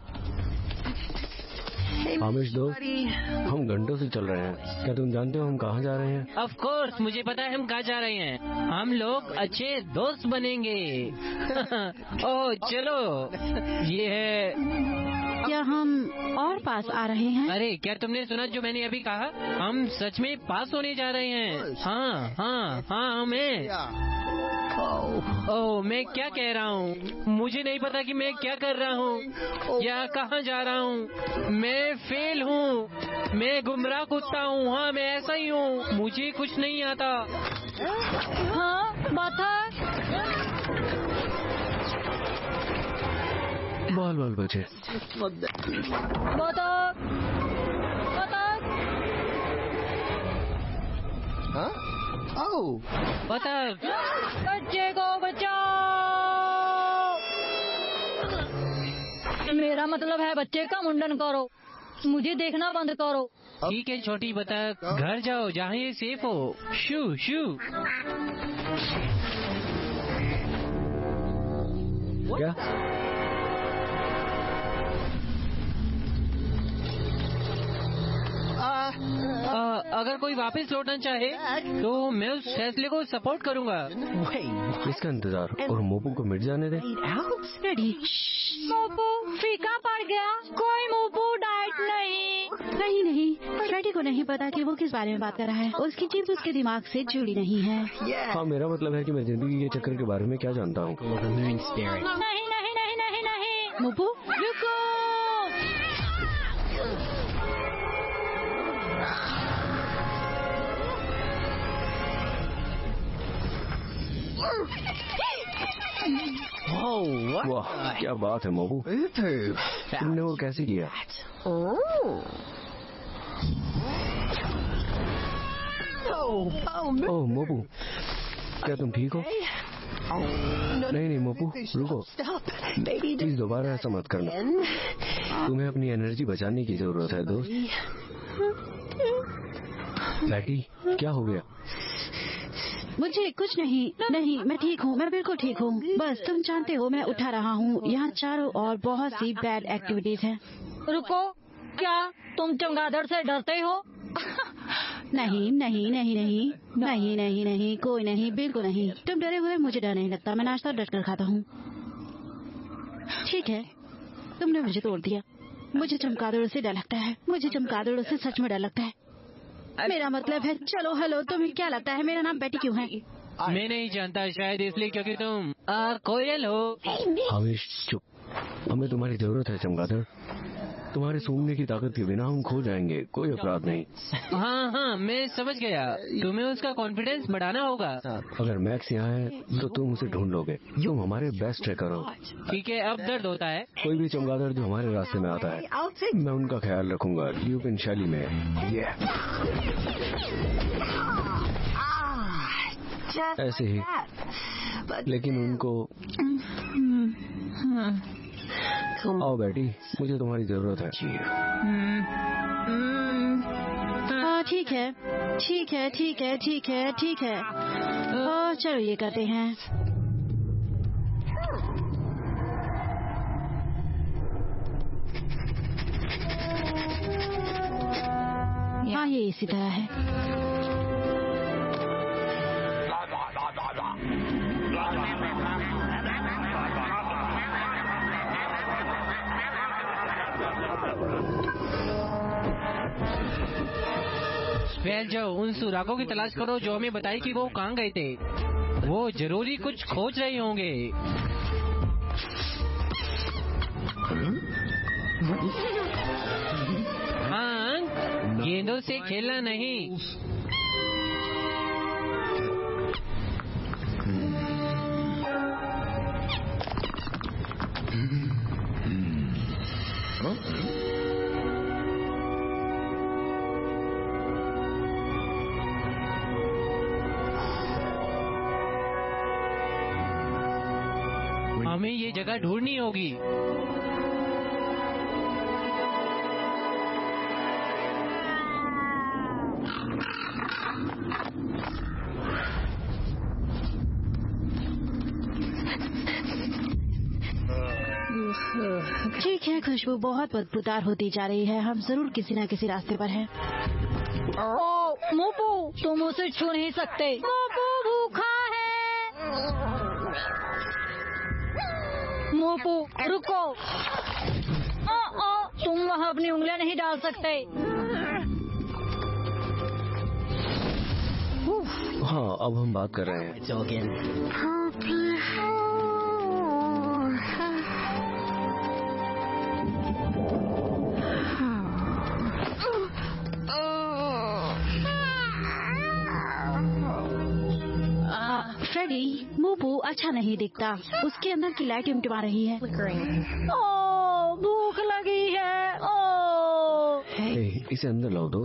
[SPEAKER 4] आमिश दोस्त, हम घंटों से चल रहे हैं। क्या तुम जानते हो हम कहाँ जा रहे हैं?
[SPEAKER 2] ऑफ कोर्स मुझे पता है हम कहाँ जा रहे हैं। हम लोग अच्छे दोस्त बनेंगे। ओह चलो, ये है।
[SPEAKER 3] क्या हम और पास आ रहे हैं?
[SPEAKER 2] अरे क्या तुमने सुना जो मैंने अभी कहा? हम सच में पास होने जा रहे हैं। हाँ हाँ हाँ, हमें। ओह, मैं क्या कह रहा हूँ? मुझे नहीं पता कि मैं क्या कर रहा हूँ या कहाँ जा रहा हूँ। मैं फेल हूँ, मैं गुमराह कुत्ता हूँ। हाँ, मैं ऐसा ही हूँ, मुझे कुछ नहीं आता।
[SPEAKER 7] हाँ, बतख।
[SPEAKER 4] बाल बाल बचे।
[SPEAKER 7] बतख, बतख।
[SPEAKER 2] बतख,
[SPEAKER 7] बच्चे को बचाओ। मेरा मतलब है बच्चे का मुंडन करो, मुझे देखना बंद करो।
[SPEAKER 2] ठीक है छोटी बतख, घर जाओ जहाँ ये सेफ हो। शू शू।
[SPEAKER 4] क्या?
[SPEAKER 2] अगर कोई वापस लौटना चाहे तो मैं उस फैसले को सपोर्ट करूंगा।
[SPEAKER 4] इसका इंतजार, और मोपू को मिट जाने दे।
[SPEAKER 7] मोपू फीका पड़ गया, कोई मोपू डाइट नहीं।
[SPEAKER 3] नहीं नहीं, फ्रेडी को नहीं पता कि वो किस बारे में बात कर रहा है। उसकी चिप्स उसके दिमाग से जुड़ी नहीं है।
[SPEAKER 4] हाँ, मेरा मतलब है कि मैं जिंदगी के चक्कर के बारे में क्या जानता हूँ।
[SPEAKER 7] नहीं नहीं नहीं नहीं नहीं।
[SPEAKER 3] मोपू रुको।
[SPEAKER 4] वाह, क्या बात है मोपू, तुमने वो कैसे किया? ओह मोपू, क्या तुम ठीक हो? नहीं नहीं मोपू, रुको प्लीज, दोबारा ऐसा मत करना। तुम्हें अपनी एनर्जी बचाने की जरूरत है दोस्त। बैटी, क्या हो गया?
[SPEAKER 3] मुझे कुछ नहीं। नहीं, मैं ठीक हूँ, मैं बिल्कुल ठीक हूँ। बस तुम जानते हो मैं उठा रहा हूँ। यहाँ चारों ओर बहुत सी बैड एक्टिविटीज हैं।
[SPEAKER 7] रुको, क्या तुम चमगादड़ से डरते हो?
[SPEAKER 3] नहीं नहीं नहीं नहीं नहीं नहीं नहीं, कोई नहीं, बिल्कुल नहीं। तुम डरे हुए, मुझे डर नहीं लगता। मैं नाश्ता डट कर खाता हूँ। ठीक है, तुमने मुझे तोड़ दिया। मुझे चमगादड़ों से डर लगता है। मुझे चमगादड़ों से सच में डर लगता है। मेरा मतलब है, चलो हेलो, तुम्हें क्या लगता है मेरा नाम बेटी क्यों है?
[SPEAKER 2] मैं नहीं जानता, शायद इसलिए क्योंकि तुम कोयल हो।
[SPEAKER 4] हमेश चुप। हमें तुम्हारी जरूरत है चमगादड़। तुम्हारे सूंघने की ताकत के बिना हम खो जाएंगे। कोई अपराध नहीं।
[SPEAKER 2] हाँ हाँ, मैं समझ गया। तुम्हें उसका कॉन्फिडेंस बढ़ाना होगा।
[SPEAKER 4] अगर मैक्स यहाँ है तो तुम उसे ढूंढ लोगे। तुम हमारे बेस्ट ट्रैकर हो।
[SPEAKER 2] ठीक है, अब दर्द होता है।
[SPEAKER 4] कोई भी चमगादड़ जो हमारे रास्ते में आता है, मैं उनका ख्याल रखूंगा। ल्यूपिन शैली में। ऐसे ही, लेकिन उनको आओ बेटी, मुझे तुम्हारी जरूरत है।
[SPEAKER 3] ठीक है ठीक है ठीक है ठीक है ठीक है, चलो ये करते हैं। हाँ, ये इसी तरह है।
[SPEAKER 2] फैल जाओ, उन सुरागों की तलाश करो जो हमें बताए कि वो कहाँ गए थे। वो जरूरी कुछ खोज रहे होंगे। हाँ, गेंदों से खेलना नहीं। हमें ये जगह ढूंढनी होगी।
[SPEAKER 3] ठीक है, खुशबू बहुत बदबूदार होती जा रही है। हम जरूर किसी न किसी रास्ते पर हैं।
[SPEAKER 7] ओ मोपू, तुम उसे छू नहीं सकते। मोपू भूखा है। मोपू रुको। तुम वहाँ अपनी उंगलियां नहीं डाल सकते।
[SPEAKER 4] हाँ, अब हम बात कर रहे हैं।
[SPEAKER 3] फ्रेडी, मोपू अच्छा नहीं दिखता। उसके अंदर की लाइट टिमटिमा रही है।
[SPEAKER 7] ओ, भूख लगी है। ओ,
[SPEAKER 4] इसे अंदर लाओ दो।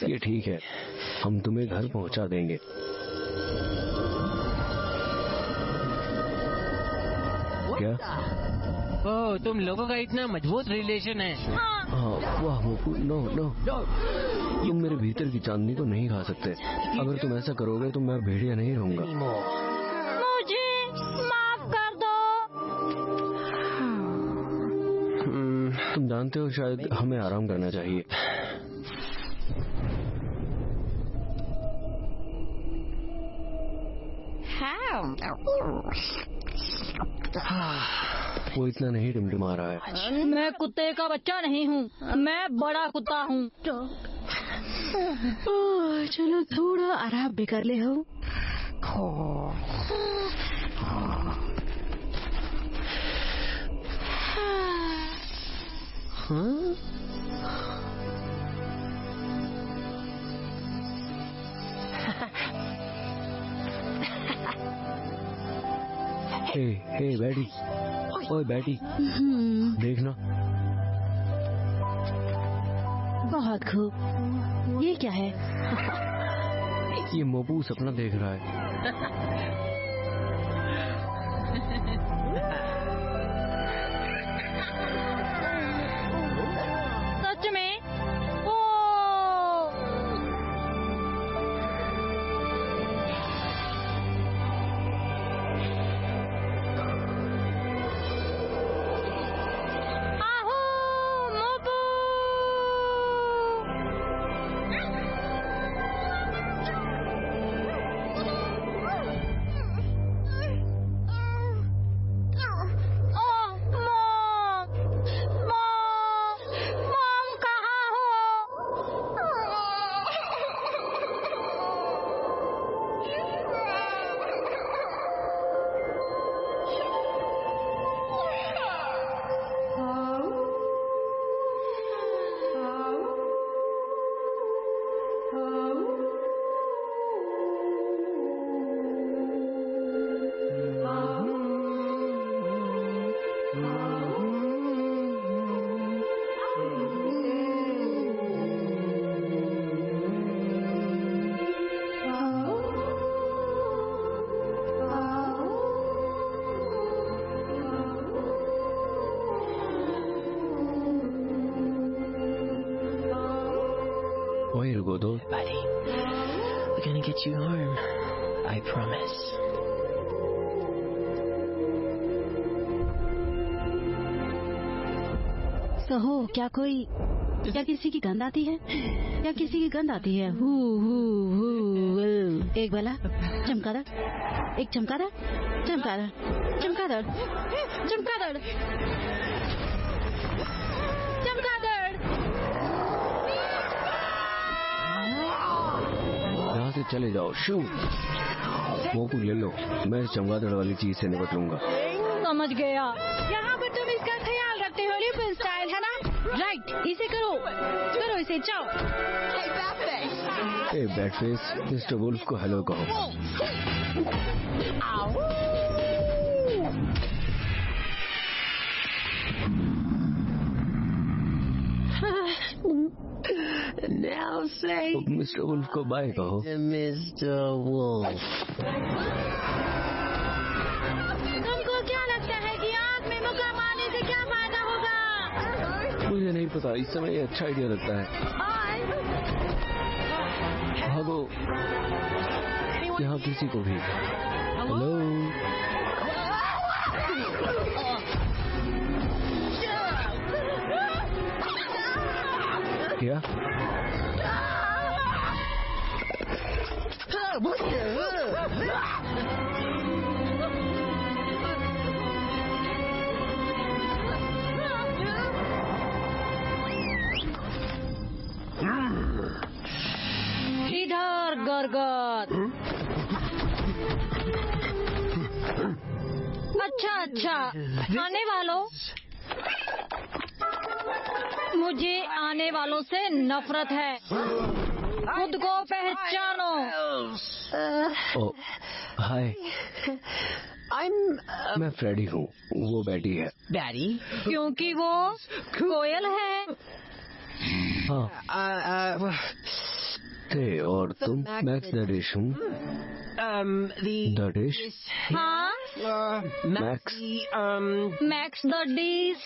[SPEAKER 4] ये ठीक है, हम तुम्हें घर पहुंचा देंगे। क्या?
[SPEAKER 2] ओह, तुम लोगों का इतना मजबूत रिलेशन है।
[SPEAKER 4] हाँ, वाह मोपू, नो नो, तुम मेरे भीतर की चांदनी को नहीं खा सकते। अगर तुम ऐसा करोगे तो मैं भेड़िया नहीं रहूंगा।
[SPEAKER 7] मुझे माफ कर दो।
[SPEAKER 4] तुम जानते हो, शायद हमें आराम करना चाहिए। वो इतना नहीं टिमटिमा रहा है।
[SPEAKER 7] मैं कुत्ते का बच्चा नहीं हूँ, मैं बड़ा कुत्ता हूँ।
[SPEAKER 3] चलो थोड़ा आराम भी कर ले हो।
[SPEAKER 4] हे बैटी, ओए बैटी, देखना।
[SPEAKER 3] बहुत खूब। ये क्या है?
[SPEAKER 4] ये मोपू सपना देख रहा है।
[SPEAKER 7] सच में? ओ, आहू मोपू।
[SPEAKER 4] वही रुको दो।
[SPEAKER 2] Buddy, we're gonna get you home. I promise.
[SPEAKER 3] कहो, क्या किसी की गंध आती है? क्या किसी की गंध आती है? Who who who. एक वाला चमगादड़, एक चमगादड़, चमगादड़, चमगादड़, चमगादड़, चमगादड़।
[SPEAKER 4] यहाँ से चले जाओ। शू, मोकू ले लो, मैं चमगादड़ वाली चीज से निपट लूंगा।
[SPEAKER 7] समझ गया।
[SPEAKER 3] यहाँ पर तुम इसका ख्याल रखते हो, लिपन स्टाइल है ना? राइट, इसे करो, करो इसे, जाओ।
[SPEAKER 4] ए बैटफेस, मिस्टर वुल्फ को हेलो कहो।
[SPEAKER 2] Now say
[SPEAKER 4] मिस्टर वुल्फ को बाय कहो।
[SPEAKER 2] Mr. Wolf.
[SPEAKER 3] तुमको क्या लगता है कि आग में मुक्का मारने से क्या फायदा होगा?
[SPEAKER 4] मुझे नहीं पता, इस समय ये अच्छा आइडिया लगता है। भागो, यहाँ किसी को भी। हेलो, क्या?
[SPEAKER 7] इधर गरगद। अच्छा, आने वालों, मुझे आने वालों से नफरत है। खुद को पहचानो।
[SPEAKER 4] ओ, हाय, मैं फ्रेडी हूँ, वो बैटी है।
[SPEAKER 2] Daddy?
[SPEAKER 7] क्योंकि वो कोयल है।
[SPEAKER 4] हाँ, थे, और तुम? मैक्स द डिश हूँ। The dish?
[SPEAKER 7] हाँ,
[SPEAKER 4] Max.
[SPEAKER 7] Max the dish.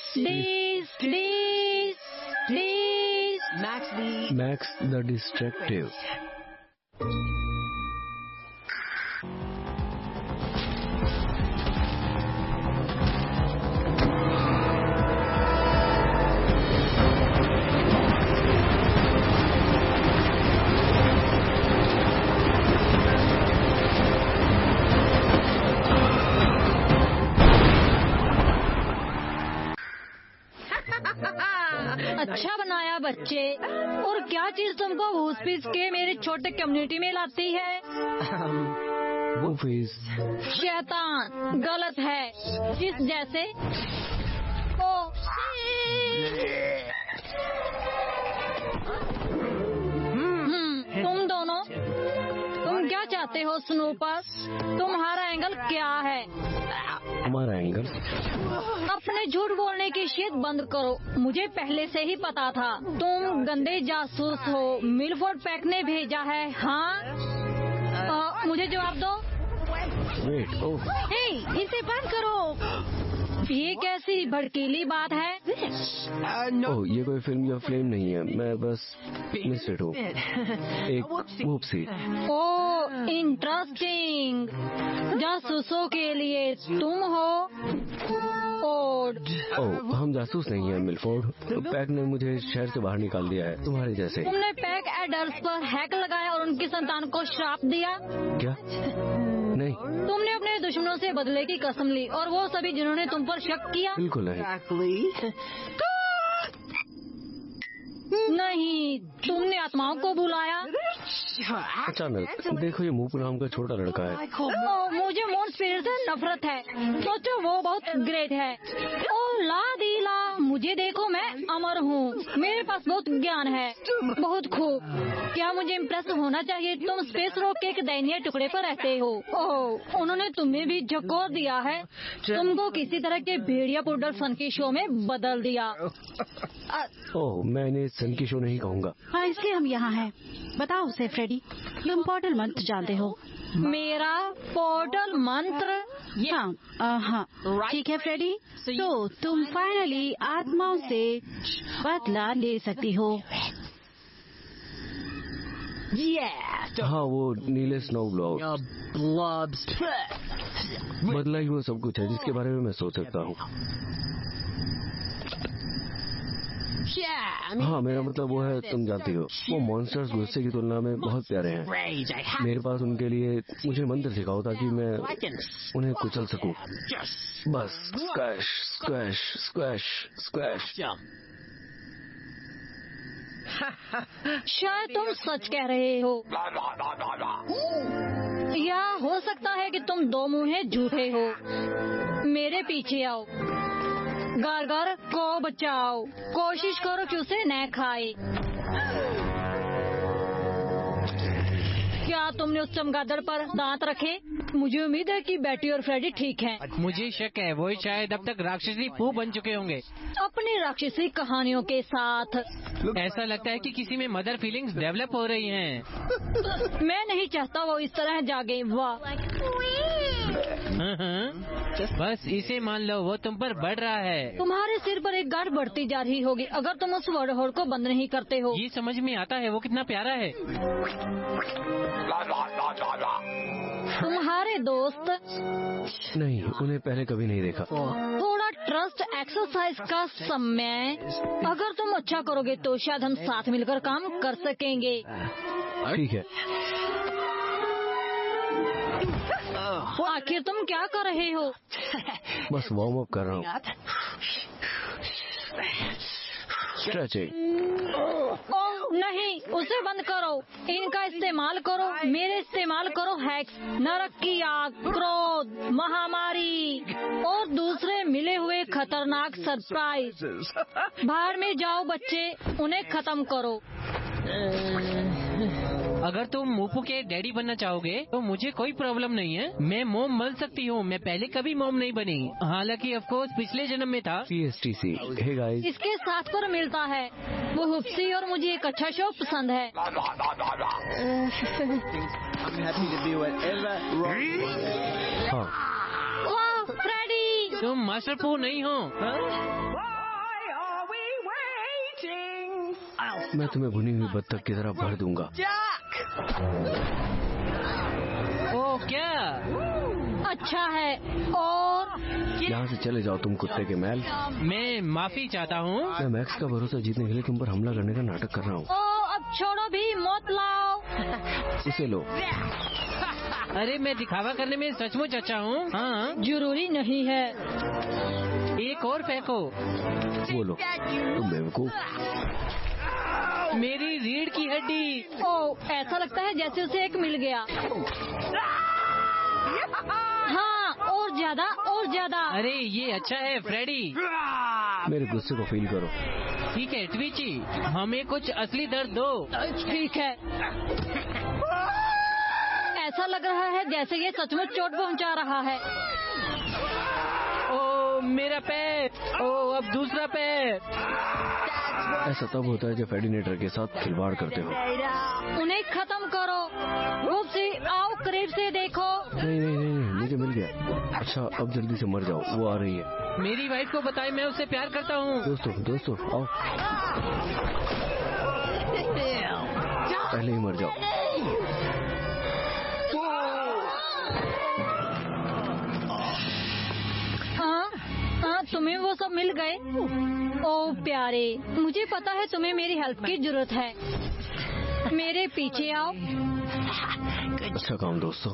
[SPEAKER 4] Max the destructive.
[SPEAKER 7] अच्छा बनाया बच्चे। और क्या चीज तुमको घूस पीस के मेरे छोटे कम्युनिटी में लाती है?
[SPEAKER 4] वो फेस।
[SPEAKER 7] शैतान, गलत है। जिस जैसे ओ तुम दोनों, तुम क्या चाहते हो स्नूपर? तुम्हारा एंगल क्या है?
[SPEAKER 4] हमारा एंगल?
[SPEAKER 7] अपने झूठ बोलने की शेद बंद करो। मुझे पहले से ही पता था तुम गंदे जासूस हो। मिलफोर्ड पैक ने भेजा है। हाँ, मुझे जवाब दो।
[SPEAKER 4] वेट, ओह।
[SPEAKER 3] हे, इसे बंद करो।
[SPEAKER 7] ये कैसी भड़कीली बात है?
[SPEAKER 4] ओह, ये कोई फिल्म या फ्लेम नहीं है, मैं बस मिस्टेड हूँ, एक वूप्सी।
[SPEAKER 7] ओह, इंटरेस्टिंग। जासूसों के लिए तुम हो ओह,
[SPEAKER 4] हम जासूस नहीं हैं मिलफोर्ड। पैक ने मुझे शहर से बाहर निकाल दिया है, तुम्हारे जैसे।
[SPEAKER 7] तुमने पैक एडल्ट्स पर हैक लगाया और उनकी संतान को श्राप दिया?
[SPEAKER 4] क्या? नहीं।
[SPEAKER 7] तुमने अपने दुश्मनों से बदले की कसम ली, और वो सभी जिन्होंने तुम पर शक किया?
[SPEAKER 4] बिल्कुल नहीं।
[SPEAKER 7] नहीं, तुमने आत्माओं को बुलाया?
[SPEAKER 4] अचानक देखो, ये मूपू नाम का छोटा लड़का है।
[SPEAKER 7] मुझे मून स्पिरिट से नफरत है। सोचो वो बहुत ग्रेट है। ओ ला दीला, मुझे देखो, मैं अमर हूँ, मेरे पास बहुत ज्ञान है। बहुत खूब। क्या मुझे इम्प्रेस होना चाहिए? तुम स्पेस रॉक के एक दयनीय टुकड़े पर रहते हो। ओह, उन्होंने तुम्हें भी झकोर दिया है। तुमको किसी तरह के भेड़िया पुडल सन की शो में बदल दिया।
[SPEAKER 4] ओह, मैंने सन की शो नहीं कहूँगा।
[SPEAKER 3] हाँ, इसलिए हम यहाँ हैं। बताओ उसे फ्रेडी, तुम पोर्टल मंत्र जानते हो?
[SPEAKER 7] मेरा पोर्टल मंत्र?
[SPEAKER 3] हाँ, ठीक है फ्रेडी, तो तुम फाइनली आत्माओं से बदला ले सकती हो।
[SPEAKER 4] हाँ, वो नीले स्नो ब्लॉब्स। बदला ही वो सब कुछ है जिसके बारे में मैं सोच सकता हूँ। हाँ, मेरा मतलब वो है, तुम जानती हो, वो मॉन्स्टर्स गुस्से की तुलना में बहुत प्यारे हैं। मेरे पास उनके लिए मुझे मंत्र सिखाओ ताकि मैं उन्हें कुचल सकूं। बस स्क्वैश स्क्वैश स्क्वैश स्क्वैश।
[SPEAKER 7] शायद तुम सच कह रहे हो, या हो सकता है कि तुम दो मुंहे झूठे हो। मेरे पीछे आओ, गार्गर को बचाओ, कोशिश करो कि उसे न खाए। क्या तुमने उस चमगादड़ पर दांत रखे? मुझे उम्मीद है कि बेटी और फ्रेडी ठीक हैं।
[SPEAKER 2] मुझे शक है वो शायद अब तक राक्षसी पू बन चुके होंगे
[SPEAKER 7] अपनी राक्षसी कहानियों के साथ।
[SPEAKER 2] ऐसा लगता है कि किसी में मदर फीलिंग्स डेवलप हो रही हैं।
[SPEAKER 7] मैं नहीं चाहता वो इस तरह जागे। वाह,
[SPEAKER 2] बस इसे मान लो, वो तुम पर बढ़ रहा है।
[SPEAKER 7] तुम्हारे सिर पर एक गांठ बढ़ती जा रही होगी अगर तुम उस वर्डहोड़ को बंद नहीं करते हो।
[SPEAKER 2] ये समझ में आता है वो कितना प्यारा है।
[SPEAKER 7] तुम्हारे दोस्त?
[SPEAKER 4] नहीं, उन्हें पहले कभी नहीं देखा।
[SPEAKER 7] थोड़ा ट्रस्ट एक्सरसाइज का समय। अगर तुम अच्छा करोगे तो शायद हम साथ मिलकर काम कर सकेंगे।
[SPEAKER 4] ठीक है।
[SPEAKER 7] आखिर तुम क्या कर रहे हो?
[SPEAKER 4] बस वार्म अप कर रहा हूँ। स्ट्रेचिंग।
[SPEAKER 7] ओह नहीं, उसे बंद करो। इनका इस्तेमाल करो, मेरे इस्तेमाल करो हैक्स, नरक की आग, क्रोध, महामारी और दूसरे मिले हुए खतरनाक सरप्राइज। बाहर में जाओ बच्चे, उन्हें खत्म करो।
[SPEAKER 2] अगर तुम मोपू के डैडी बनना चाहोगे तो मुझे कोई प्रॉब्लम नहीं है। मैं मोम बन सकती हूँ। मैं पहले कभी मोम नहीं बनी, हालांकि ऑफ कोर्स पिछले जन्म में था।
[SPEAKER 4] CSTC। Hey guys.
[SPEAKER 7] इसके साथ पर मिलता है वो हुप्सी और मुझे एक अच्छा शो पसंद है।
[SPEAKER 4] हाँ।
[SPEAKER 7] वाह फ्रेडी,
[SPEAKER 2] तुम मास्टर पू नहीं हो।
[SPEAKER 4] मैं तुम्हें भुनी हुई बत्तख की तरह भर दूंगा।
[SPEAKER 2] ओह क्या
[SPEAKER 7] अच्छा है। और
[SPEAKER 4] यहाँ से चले जाओ तुम कुत्ते के मैल।
[SPEAKER 2] मैं माफी चाहता हूँ।
[SPEAKER 4] मैं मैक्स का भरोसा जीतने के लिए तुम पर हमला करने का नाटक कर रहा हूँ।
[SPEAKER 7] अब छोड़ो भी, मौत लाओ।
[SPEAKER 4] उसे लो।
[SPEAKER 2] अरे मैं दिखावा करने में सचमुच अच्छा हूँ। हाँ,
[SPEAKER 7] जरूरी नहीं है।
[SPEAKER 2] एक और फेंको।
[SPEAKER 4] बोलो तुम बेवकूफ।
[SPEAKER 2] मेरी रीढ़ की हड्डी।
[SPEAKER 7] ओह, ऐसा लगता है जैसे उसे एक मिल गया। हाँ, और ज्यादा और ज्यादा।
[SPEAKER 2] अरे ये अच्छा है फ्रेडी।
[SPEAKER 4] मेरे गुस्से को फील करो।
[SPEAKER 2] ठीक है ट्विची, हमें कुछ असली दर्द दो।
[SPEAKER 7] ठीक है। ऐसा लग रहा है जैसे ये सचमुच चोट पहुंचा रहा है।
[SPEAKER 2] ओ मेरा पैर। ओ अब दूसरा पैर।
[SPEAKER 4] ऐसा तब होता है जब फेडिनेटर के साथ खिलवाड़ करते हो।
[SPEAKER 7] उन्हें खत्म करो। रूपसी आओ, करीब से देखो।
[SPEAKER 4] नहीं नहीं नहीं, नहीं मुझे मिल गया। अच्छा अब जल्दी से मर जाओ, वो आ रही है।
[SPEAKER 2] मेरी वाइफ को बताए मैं उससे प्यार करता हूँ।
[SPEAKER 4] दोस्तों आओ, पहले ही मर जाओ।
[SPEAKER 7] तुम्हें वो सब मिल गए? ओह प्यारे, मुझे पता है तुम्हें मेरी हेल्प की जरूरत है। मेरे पीछे आओ।
[SPEAKER 4] अच्छा काम दोस्तों।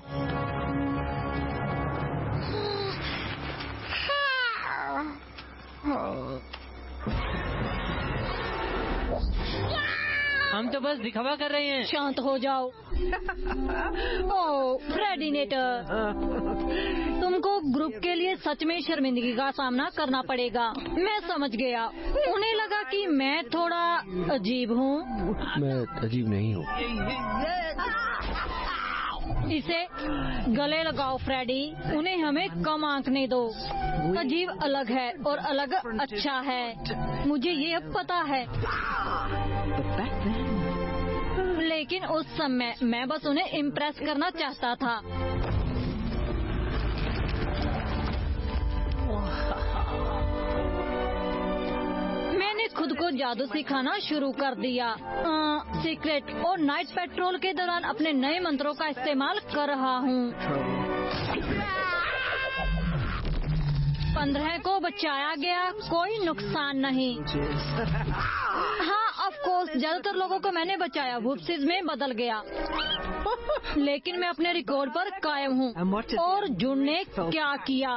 [SPEAKER 2] हम तो बस दिखावा कर रहे हैं।
[SPEAKER 7] शांत हो जाओ। ओह फ्रेडिनेटर, तुमको ग्रुप के लिए सच में शर्मिंदगी का सामना करना पड़ेगा। मैं समझ गया। उन्हें लगा कि मैं थोड़ा अजीब हूँ।
[SPEAKER 4] मैं अजीब नहीं हूँ।
[SPEAKER 7] इसे गले लगाओ फ्रेडी। उन्हें हमें कम आंकने दो। अजीब अलग है और अलग अच्छा है, मुझे ये अब पता है। लेकिन उस समय मैं बस उन्हें इम्प्रेस करना चाहता था। मैंने खुद को जादू सिखाना शुरू कर दिया। सीक्रेट और नाइट पेट्रोल के दौरान अपने नए मंत्रों का इस्तेमाल कर रहा हूँ। 15 को बचाया गया, कोई नुकसान नहीं। हाँ, ऑफ कोर्स ज्यादातर लोगों को मैंने बचाया, वुप्सीज में बदल गया, लेकिन मैं अपने रिकॉर्ड पर कायम हूँ। और जून ने क्या किया?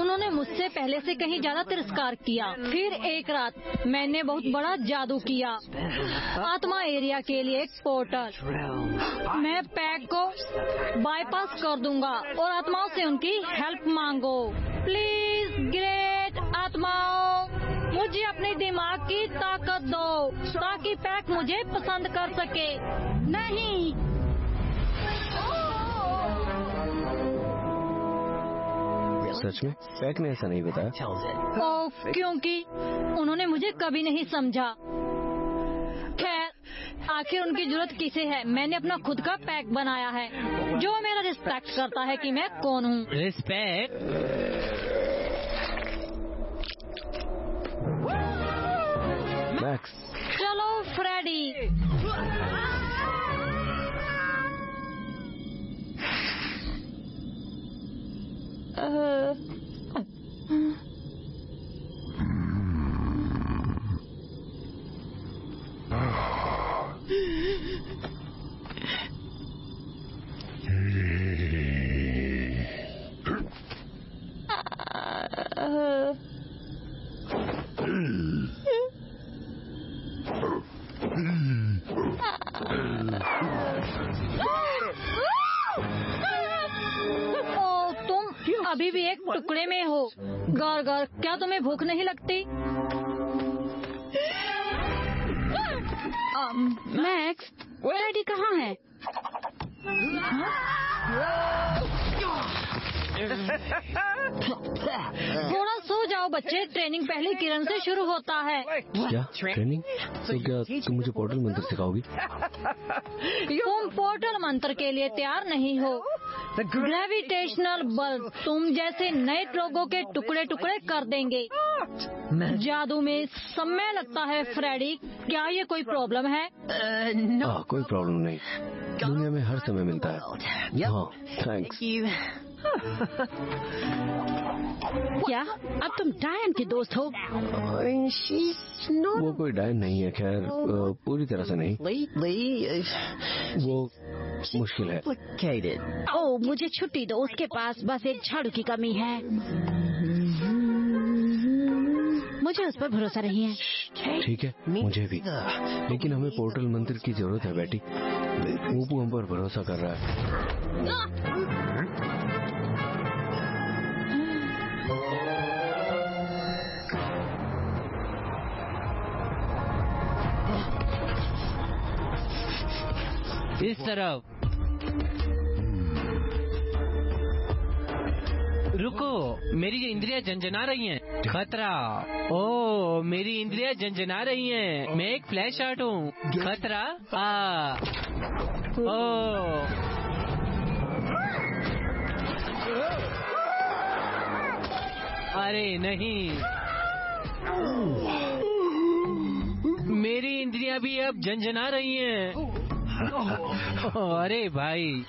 [SPEAKER 7] उन्होंने मुझसे पहले से कहीं ज्यादा तिरस्कार किया। फिर एक रात मैंने बहुत बड़ा जादू किया, आत्मा एरिया के लिए एक पोर्टल। मैं पैक को बाईपास कर दूंगा और आत्माओं से उनकी हेल्प मांगो। प्लीज ग्रेट आत्माओं, मुझे अपने दिमाग की ताकत दो ताकि पैक मुझे पसंद कर सके। नहीं,
[SPEAKER 4] सच में पैक ने ऐसा नहीं बताया?
[SPEAKER 7] ओह, क्योंकि उन्होंने मुझे कभी नहीं समझा। खैर, आखिर उनकी जरूरत किसे है? मैंने अपना खुद का पैक बनाया है जो मेरा रिस्पेक्ट करता है कि मैं कौन हूँ।
[SPEAKER 2] रिस्पेक्ट?
[SPEAKER 4] मैक्स,
[SPEAKER 7] चलो फ्रेडी। अभी भी एक टुकड़े में हो। गौर गौर, क्या तुम्हें भूख नहीं लगती?
[SPEAKER 3] मैक्स, फ्रेडी कहाँ है?
[SPEAKER 7] थोड़ा सो जाओ बच्चे, ट्रेनिंग पहली किरण से शुरू होता है।
[SPEAKER 4] क्या ट्रेनिंग? तो क्या तुम मुझे पोर्टल मंत्र सिखाओगी?
[SPEAKER 7] तुम पोर्टल मंत्र के लिए तैयार नहीं हो। ग्रेविटेशनल बल तुम जैसे नए लोगों के टुकड़े टुकड़े कर देंगे। जादू में समय लगता है फ्रेडी, क्या ये कोई प्रॉब्लम है?
[SPEAKER 4] कोई प्रॉब्लम नहीं, दुनिया में हर समय मिलता है। हाँ, थैंक्स।
[SPEAKER 3] क्या अब तुम डायन के दोस्त हो?
[SPEAKER 4] वो कोई डायन नहीं है, खैर पूरी तरह से नहीं। वो मुश्किल है।
[SPEAKER 3] ओह, मुझे छुट्टी दो, उसके पास बस एक झाड़ू की कमी है। मुझे उस पर भरोसा नहीं है।
[SPEAKER 4] ठीक है, मुझे भी, लेकिन हमें पोर्टल मंत्र की जरूरत है बेटी। ऊपू हम पर भरोसा कर रहा है।
[SPEAKER 2] इस तरफ रुको, मेरी इंद्रियां झंझना रही हैं। खतरा! ओ, मेरी इंद्रियां झंझना रही हैं। मैं एक फ्लैश आउट हूँ। खतरा! ओ, अरे नहीं, मेरी इंद्रियां भी अब झंझना रही हैं। अरे भाई,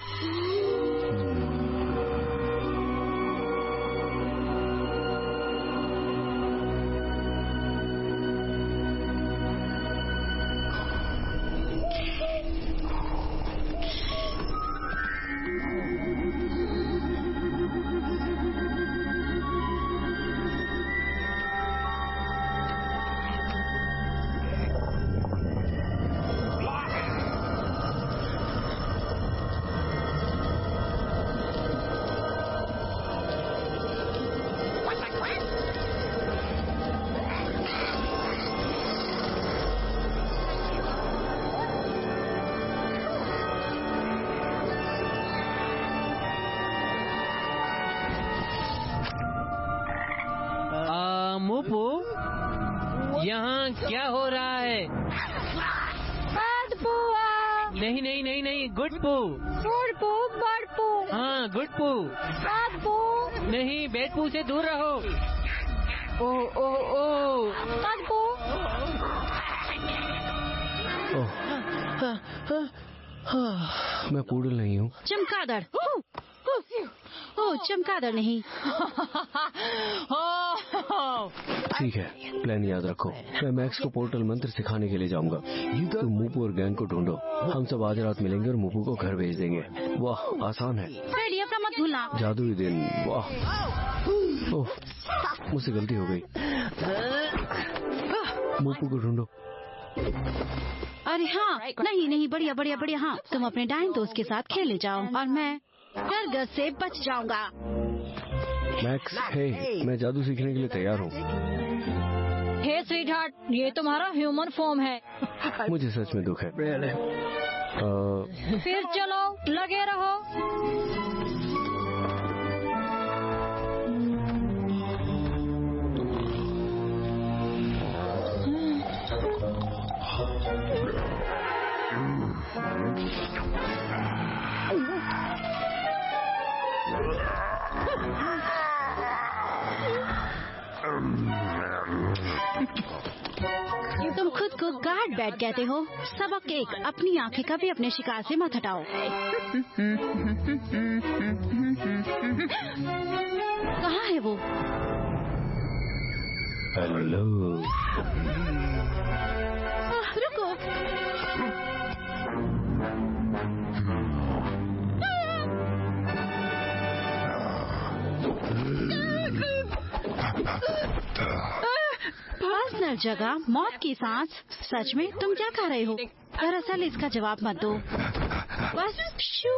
[SPEAKER 2] मोपो, यहाँ क्या हो रहा है?
[SPEAKER 7] बैड पू।
[SPEAKER 2] नहीं नहीं नहीं नहीं, गुड पू।
[SPEAKER 7] गुड पू, बैड पू।
[SPEAKER 2] हाँ, गुड पू।
[SPEAKER 7] बैड पू।
[SPEAKER 2] नहीं, बैड पू से दूर रहो। ओ ओ ओ,
[SPEAKER 7] बैड पू।
[SPEAKER 4] मैं पूडल नहीं हूँ।
[SPEAKER 3] चमगादड़। ओह, चमगादड़ नहीं।
[SPEAKER 4] ठीक है, प्लान याद रखो। मैं मैक्स को पोर्टल मंत्र सिखाने के लिए जाऊंगा। तुम मूपू और गैंग को ढूंढो। हम सब आज रात मिलेंगे और मूपू को घर भेज देंगे। वाह, आसान है।
[SPEAKER 3] फ्रेडी, अपना मत भूलना।
[SPEAKER 4] जादुई दिन। वाह, ओह, मुझसे गलती हो गई। मूपू को ढूंढो।
[SPEAKER 3] अरे हाँ, नहीं, बढ़िया बढ़िया बढ़िया। हाँ, तुम अपने डाइन दोस्त के साथ खेलने जाओ और मैं गरगस से बच जाऊंगा।
[SPEAKER 4] मैक्स, हे, मैं जादू सीखने के लिए तैयार हूँ।
[SPEAKER 7] हे स्वीटहार्ट, ये तुम्हारा ह्यूमन फॉर्म है।
[SPEAKER 4] मुझे सच में दुख है।
[SPEAKER 7] फिर चलो, लगे रहो।
[SPEAKER 3] तुम खुद को गार्ड बैट कहते हो। सबक एक, अपनी आंखें कभी अपने शिकार से मत हटाओ। कहाँ है वो?
[SPEAKER 4] हेलो।
[SPEAKER 3] रुको। पर्सनल जगह, मौत की सांस। सच में तुम क्या कह रहे हो? दरअसल इसका जवाब मत दो। बस शू,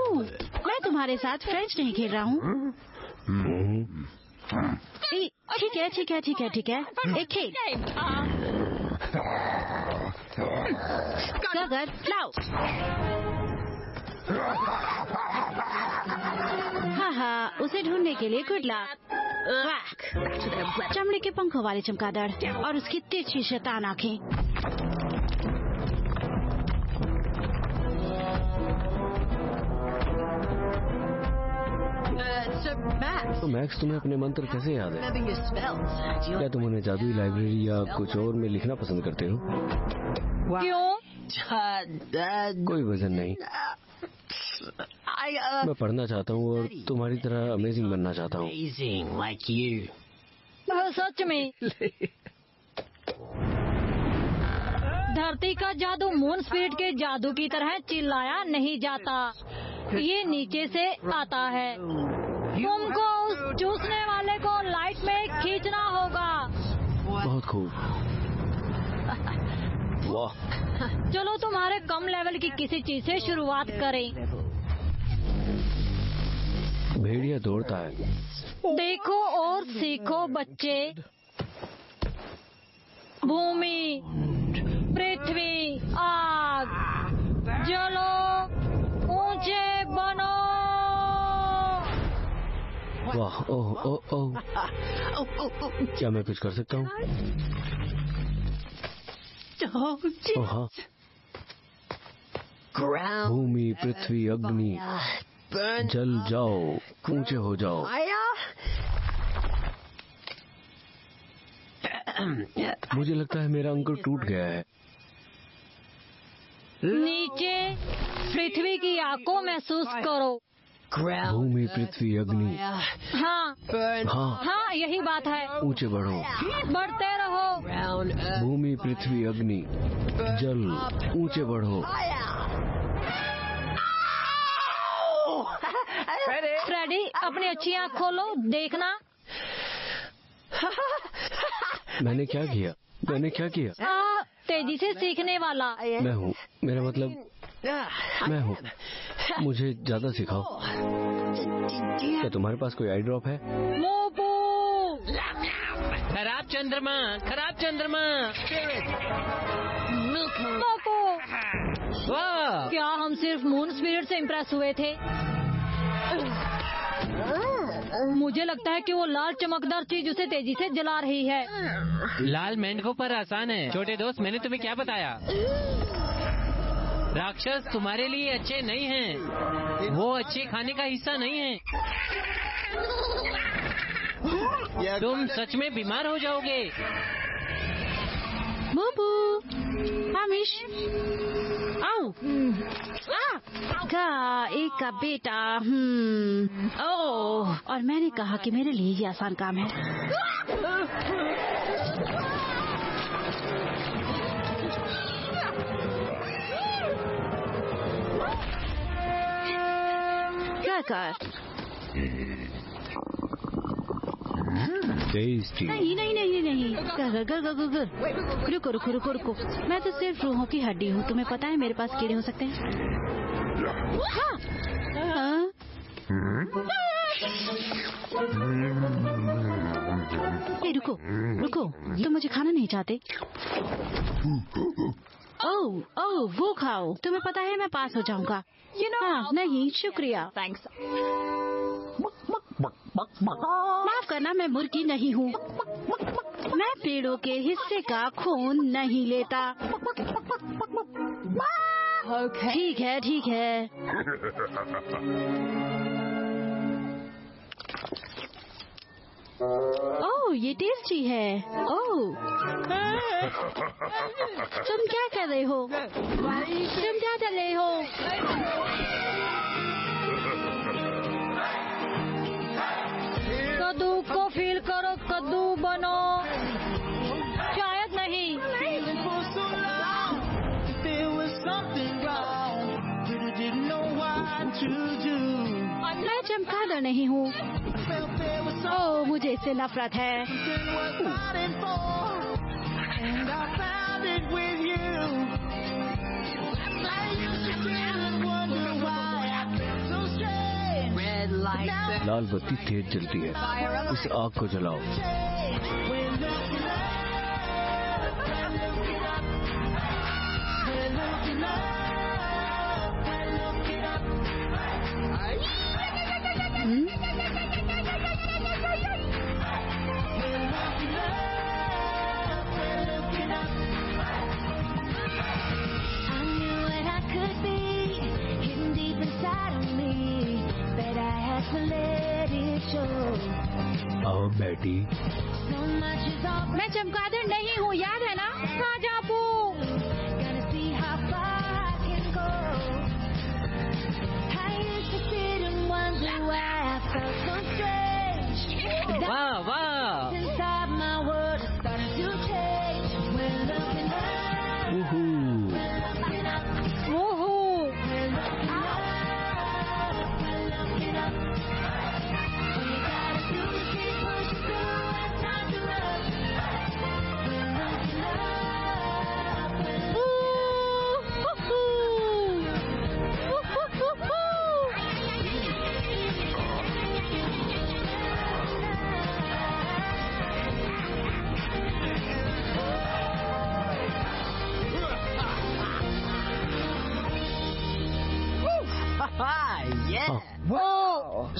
[SPEAKER 3] मैं तुम्हारे साथ फ्रेंच नहीं खेल रहा हूँ। ठीक है। एक खेल। गगर, लाओ। हाँ, उसे ढूंढने के लिए गुड लक। चमड़े के पंखों वाले चमगादड़ और उसकी तिरछी शैतान आंखें।
[SPEAKER 4] तो मैक्स, तुम्हें अपने मंत्र कैसे याद है? क्या तुम उन्हें जादुई लाइब्रेरी या कुछ और में लिखना पसंद करते हो?
[SPEAKER 7] क्यों?
[SPEAKER 4] कोई वजह नहीं। मैं पढ़ना चाहता हूँ और तुम्हारी तरह अमेजिंग बनना चाहता हूँ।
[SPEAKER 7] सच में। धरती का जादू मून स्पिरिट के जादू की तरह चिल्लाया नहीं जाता। ये नीचे से आता है। तुमको उस चूसने वाले को लाइट में खींचना होगा।
[SPEAKER 4] बहुत खूब। वाह।
[SPEAKER 7] चलो तुम्हारे कम लेवल की किसी चीज से शुरुआत करें।
[SPEAKER 4] भेड़िया दौड़ता है।
[SPEAKER 7] देखो और सीखो बच्चे। भूमि, पृथ्वी, आग, जलो, ऊंचे बनो।
[SPEAKER 4] वाह, ओह। क्या मैं कुछ कर सकता हूँ? ओह हाँ। भूमि, पृथ्वी, अग्नि, जल जाओ, ऊंचे हो जाओ। मुझे लगता है मेरा अंकुर टूट गया है।
[SPEAKER 7] नीचे पृथ्वी की आग को महसूस करो।
[SPEAKER 4] भूमि, पृथ्वी, अग्नि।
[SPEAKER 7] हाँ, यही बात है।
[SPEAKER 4] ऊंचे बढ़ो।
[SPEAKER 7] बढ़ते रहो।
[SPEAKER 4] भूमि, पृथ्वी, अग्नि, जल, ऊंचे बढ़ो।
[SPEAKER 7] फ्रेडी, अपनी अच्छी आँख खोलो, देखना।
[SPEAKER 4] मैंने क्या किया?
[SPEAKER 7] तेजी से सीखने वाला।
[SPEAKER 4] मैं हूँ, मेरा मतलब मैं हूँ। मुझे ज्यादा सिखाओ। क्या तुम्हारे पास कोई आई ड्रॉप है?
[SPEAKER 7] मोपू।
[SPEAKER 2] खराब चंद्रमा।
[SPEAKER 7] मोपू।
[SPEAKER 2] वाह,
[SPEAKER 7] क्या हम सिर्फ मून स्पिरिट से इम्प्रेस हुए थे? मुझे लगता है कि वो लाल चमकदार चीज उसे तेजी से जला रही है।
[SPEAKER 2] लाल मेंढकों पर आसान है। छोटे दोस्त, मैंने तुम्हें क्या बताया? राक्षस तुम्हारे लिए अच्छे नहीं हैं। वो अच्छे खाने का हिस्सा नहीं है। तुम सच में बीमार हो जाओगे।
[SPEAKER 3] मूपू। हामिश, आओ। एक का बेटा। ओह, और मैंने कहा कि मेरे लिए ये आसान काम है। क्या कर? नहीं नहीं नहीं नहीं, गर गर गर गर। रुको रुको रुको रुको, मैं तो सिर्फ रूहों की हड्डी हूँ। तुम्हें पता है मेरे पास कीड़े हो सकते हैं। हाँ। रुको रुको, तुम मुझे खाना नहीं चाहते? ओह ओह, वो खाओ। तुम्हें पता है मैं पास हो जाऊंगा। हाँ, नहीं शुक्रिया। थैंक्स। माफ करना, मैं मुर्गी नहीं हूँ। मैं पेड़ों के हिस्से का खून नहीं लेता। ठीक है ठीक है। ओह, ये टेस्टी है। ओह, तुम क्या कर रहे हो? तुम क्या कर रहे हो?
[SPEAKER 7] कद्दू को फील करो, कद्दू बनो। शायद नहीं।
[SPEAKER 3] मैं चमगादड़ नहीं हूँ। ओह, मुझे इससे नफरत है।
[SPEAKER 4] लाल बत्ती तेज जलती है, इस आग को जलाओ। आओ बेटी।
[SPEAKER 3] मैं चमगादड़ नहीं हूँ, याद है ना? राजापू।
[SPEAKER 2] वाह वाह।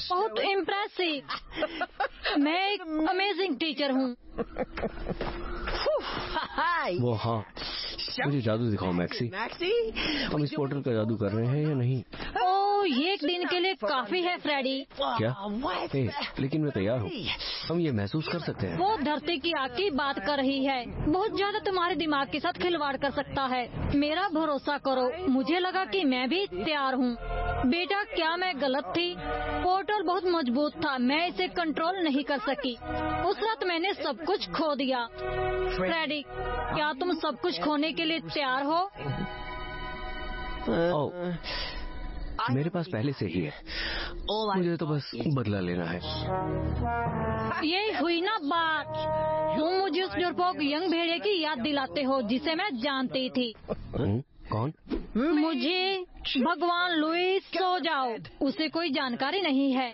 [SPEAKER 7] बहुत इम्प्रेसिव। मैं एक अमेजिंग टीचर हूँ।
[SPEAKER 4] वो हाँ, मुझे जादू दिखाओ मैक्सी। हम इस पोर्टल का जादू कर रहे हैं या नहीं?
[SPEAKER 7] ओह, ये एक दिन के लिए काफी है फ्रेडी।
[SPEAKER 4] क्या? लेकिन मैं तैयार हूँ। हम ये महसूस कर सकते हैं।
[SPEAKER 7] वो धरती की आग की बात कर रही है। बहुत ज्यादा तुम्हारे दिमाग के साथ खिलवाड़ कर सकता है। मेरा भरोसा करो, मुझे लगा कि मैं भी तैयार हूँ। बेटा, क्या मैं गलत थी? पोर्टल बहुत मजबूत था, मैं इसे कंट्रोल नहीं कर सकी। उस रात मैंने सब कुछ खो दिया। फ्रेडी, क्या तुम सब कुछ खोने के लिए तैयार हो?
[SPEAKER 4] मेरे पास पहले से ही है, मुझे तो बस बदला लेना है।
[SPEAKER 7] ये हुई ना बात। तुम मुझे उस डरपोक यंग भेड़िया की याद दिलाते हो जिसे मैं जानती थी।
[SPEAKER 4] कौन?
[SPEAKER 7] मुझे भगवान लुइस। सो जाओ, उसे कोई जानकारी नहीं है।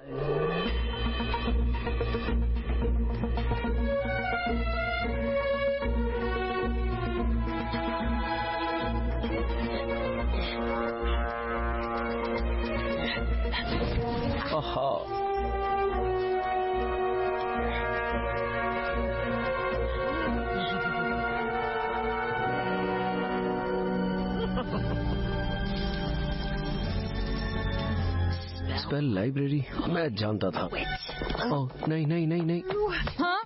[SPEAKER 4] स्पेल लाइब्रेरी, मैं जानता था। ओह नहीं नहीं नहीं नहीं।
[SPEAKER 7] हाँ?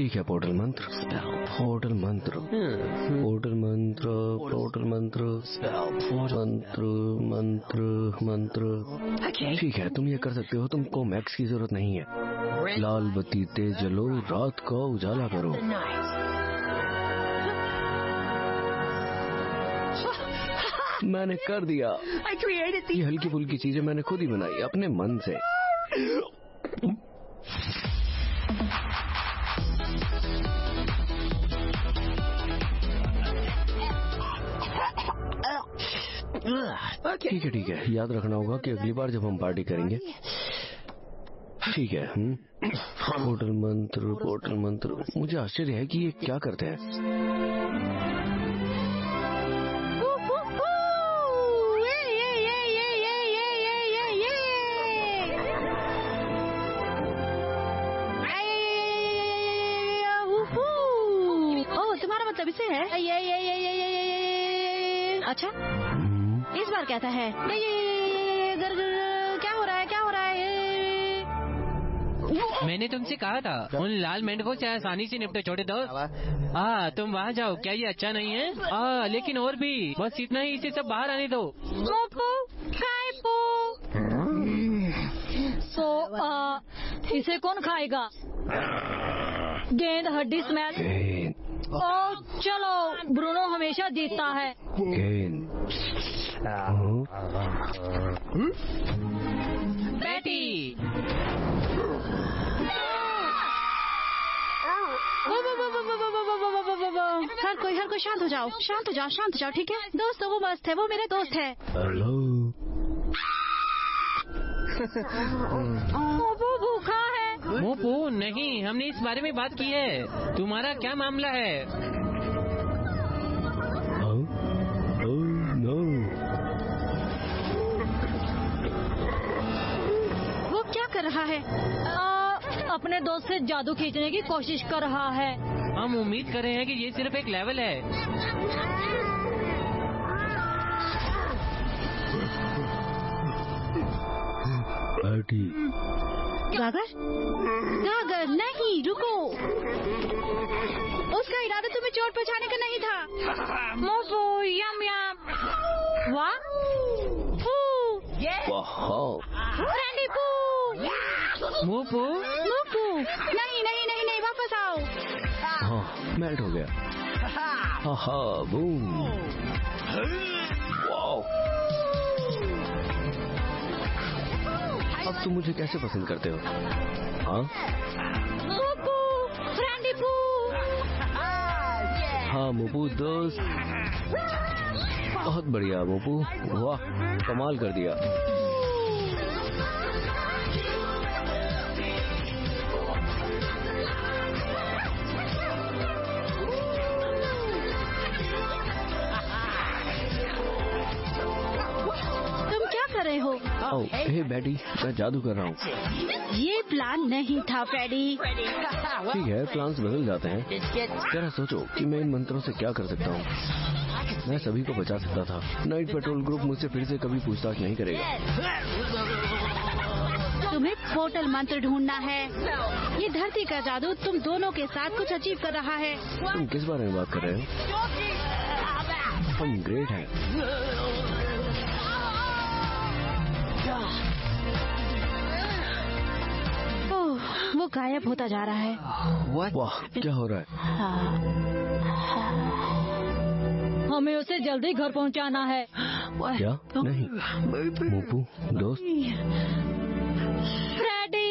[SPEAKER 4] ठीक है, पोर्टल मंत्र, पोर्टल मंत्र, पोर्टल मंत्र, पोर्टल मंत्र, मंत्र मंत्र मंत्र। ठीक है, तुम ये कर सकते हो। तुमको मैक्स की जरूरत नहीं है। लाल बत्ती तेज जलो, रात का उजाला करो। मैंने कर दिया। ये हल्की फुल्की चीजें मैंने खुद ही बनाई अपने मन से। ठीक है, याद रखना होगा कि अगली बार जब हम पार्टी करेंगे। ठीक है। पोर्टल मंत्र, पोर्टल मंत्र। मुझे आश्चर्य है कि ये क्या करते हैं।
[SPEAKER 3] ओह, तुम्हारा मतलब इसे है। अच्छा, इस बार कहता है क्या हो रहा है, क्या हो रहा है?
[SPEAKER 2] मैंने तुमसे कहा था उन लाल मेंढकों से आसानी से निपटो छोटे दोस्त। तुम वहाँ जाओ। क्या ये अच्छा नहीं है? लेकिन और भी, बस इतना ही, इसे सब बाहर आने दो।
[SPEAKER 7] इसे कौन खाएगा? गेंद, हड्डी, स्मेल। चलो, ब्रूनो हमेशा जीतता है।
[SPEAKER 2] बैटी,
[SPEAKER 3] हर कोई शांत हो जाओ, शांत हो जाओ, शांत हो जाओ। ठीक है दोस्तों, वो मस्त है, वो मेरा दोस्त है।
[SPEAKER 4] हेलो।
[SPEAKER 7] मोपू भूखा है।
[SPEAKER 2] मोपू नहीं, हमने इस बारे में बात की है। तुम्हारा क्या मामला है?
[SPEAKER 4] नो।
[SPEAKER 3] वो क्या कर रहा है?
[SPEAKER 7] अपने दोस्त से जादू खींचने की कोशिश कर रहा है।
[SPEAKER 2] हम उम्मीद कर रहे हैं कि ये सिर्फ एक लेवल है।
[SPEAKER 3] गागर, गागर नहीं, रुको। उसका इरादा तुम्हें चोट पहुंचाने का नहीं था।
[SPEAKER 7] मोपू, यम यम। वाह, रैंडी पू।
[SPEAKER 2] मोपू,
[SPEAKER 3] मोपू, नहीं नहीं नहीं नहीं, वापस आओ।
[SPEAKER 4] हाँ, मेल्ट हो गया। बूम। वाओ। अब तुम मुझे कैसे पसंद करते हो? हाँ,
[SPEAKER 7] मोपू, रैंडी पू।
[SPEAKER 4] हाँ मोपू दोस्त, बहुत बढ़िया मोपू, वाह, कमाल कर दिया।
[SPEAKER 3] रहे हो?
[SPEAKER 4] हे बैटी, मैं जादू कर रहा हूँ।
[SPEAKER 3] ये प्लान नहीं था फ्रेडी।
[SPEAKER 4] ठीक है, प्लान्स बदल जाते हैं। जरा सोचो कि मैं इन मंत्रों से क्या कर सकता हूँ। मैं सभी को बचा सकता था। नाइट पेट्रोल ग्रुप मुझसे फिर से कभी पूछताछ नहीं करेगा।
[SPEAKER 3] तुम्हें पोर्टल मंत्र ढूंढना है। ये धरती का जादू तुम दोनों के साथ कुछ अचीव कर रहा है।
[SPEAKER 4] तुम किस बारे में बात कर रहे हो? हम ग्रेट हैं।
[SPEAKER 3] वो गायब होता जा रहा है।
[SPEAKER 4] वाह, क्या हो रहा है?
[SPEAKER 7] हमें उसे जल्दी घर पहुंचाना है।
[SPEAKER 4] क्या? नहीं मोपू दोस्त।
[SPEAKER 7] फ्रेडी।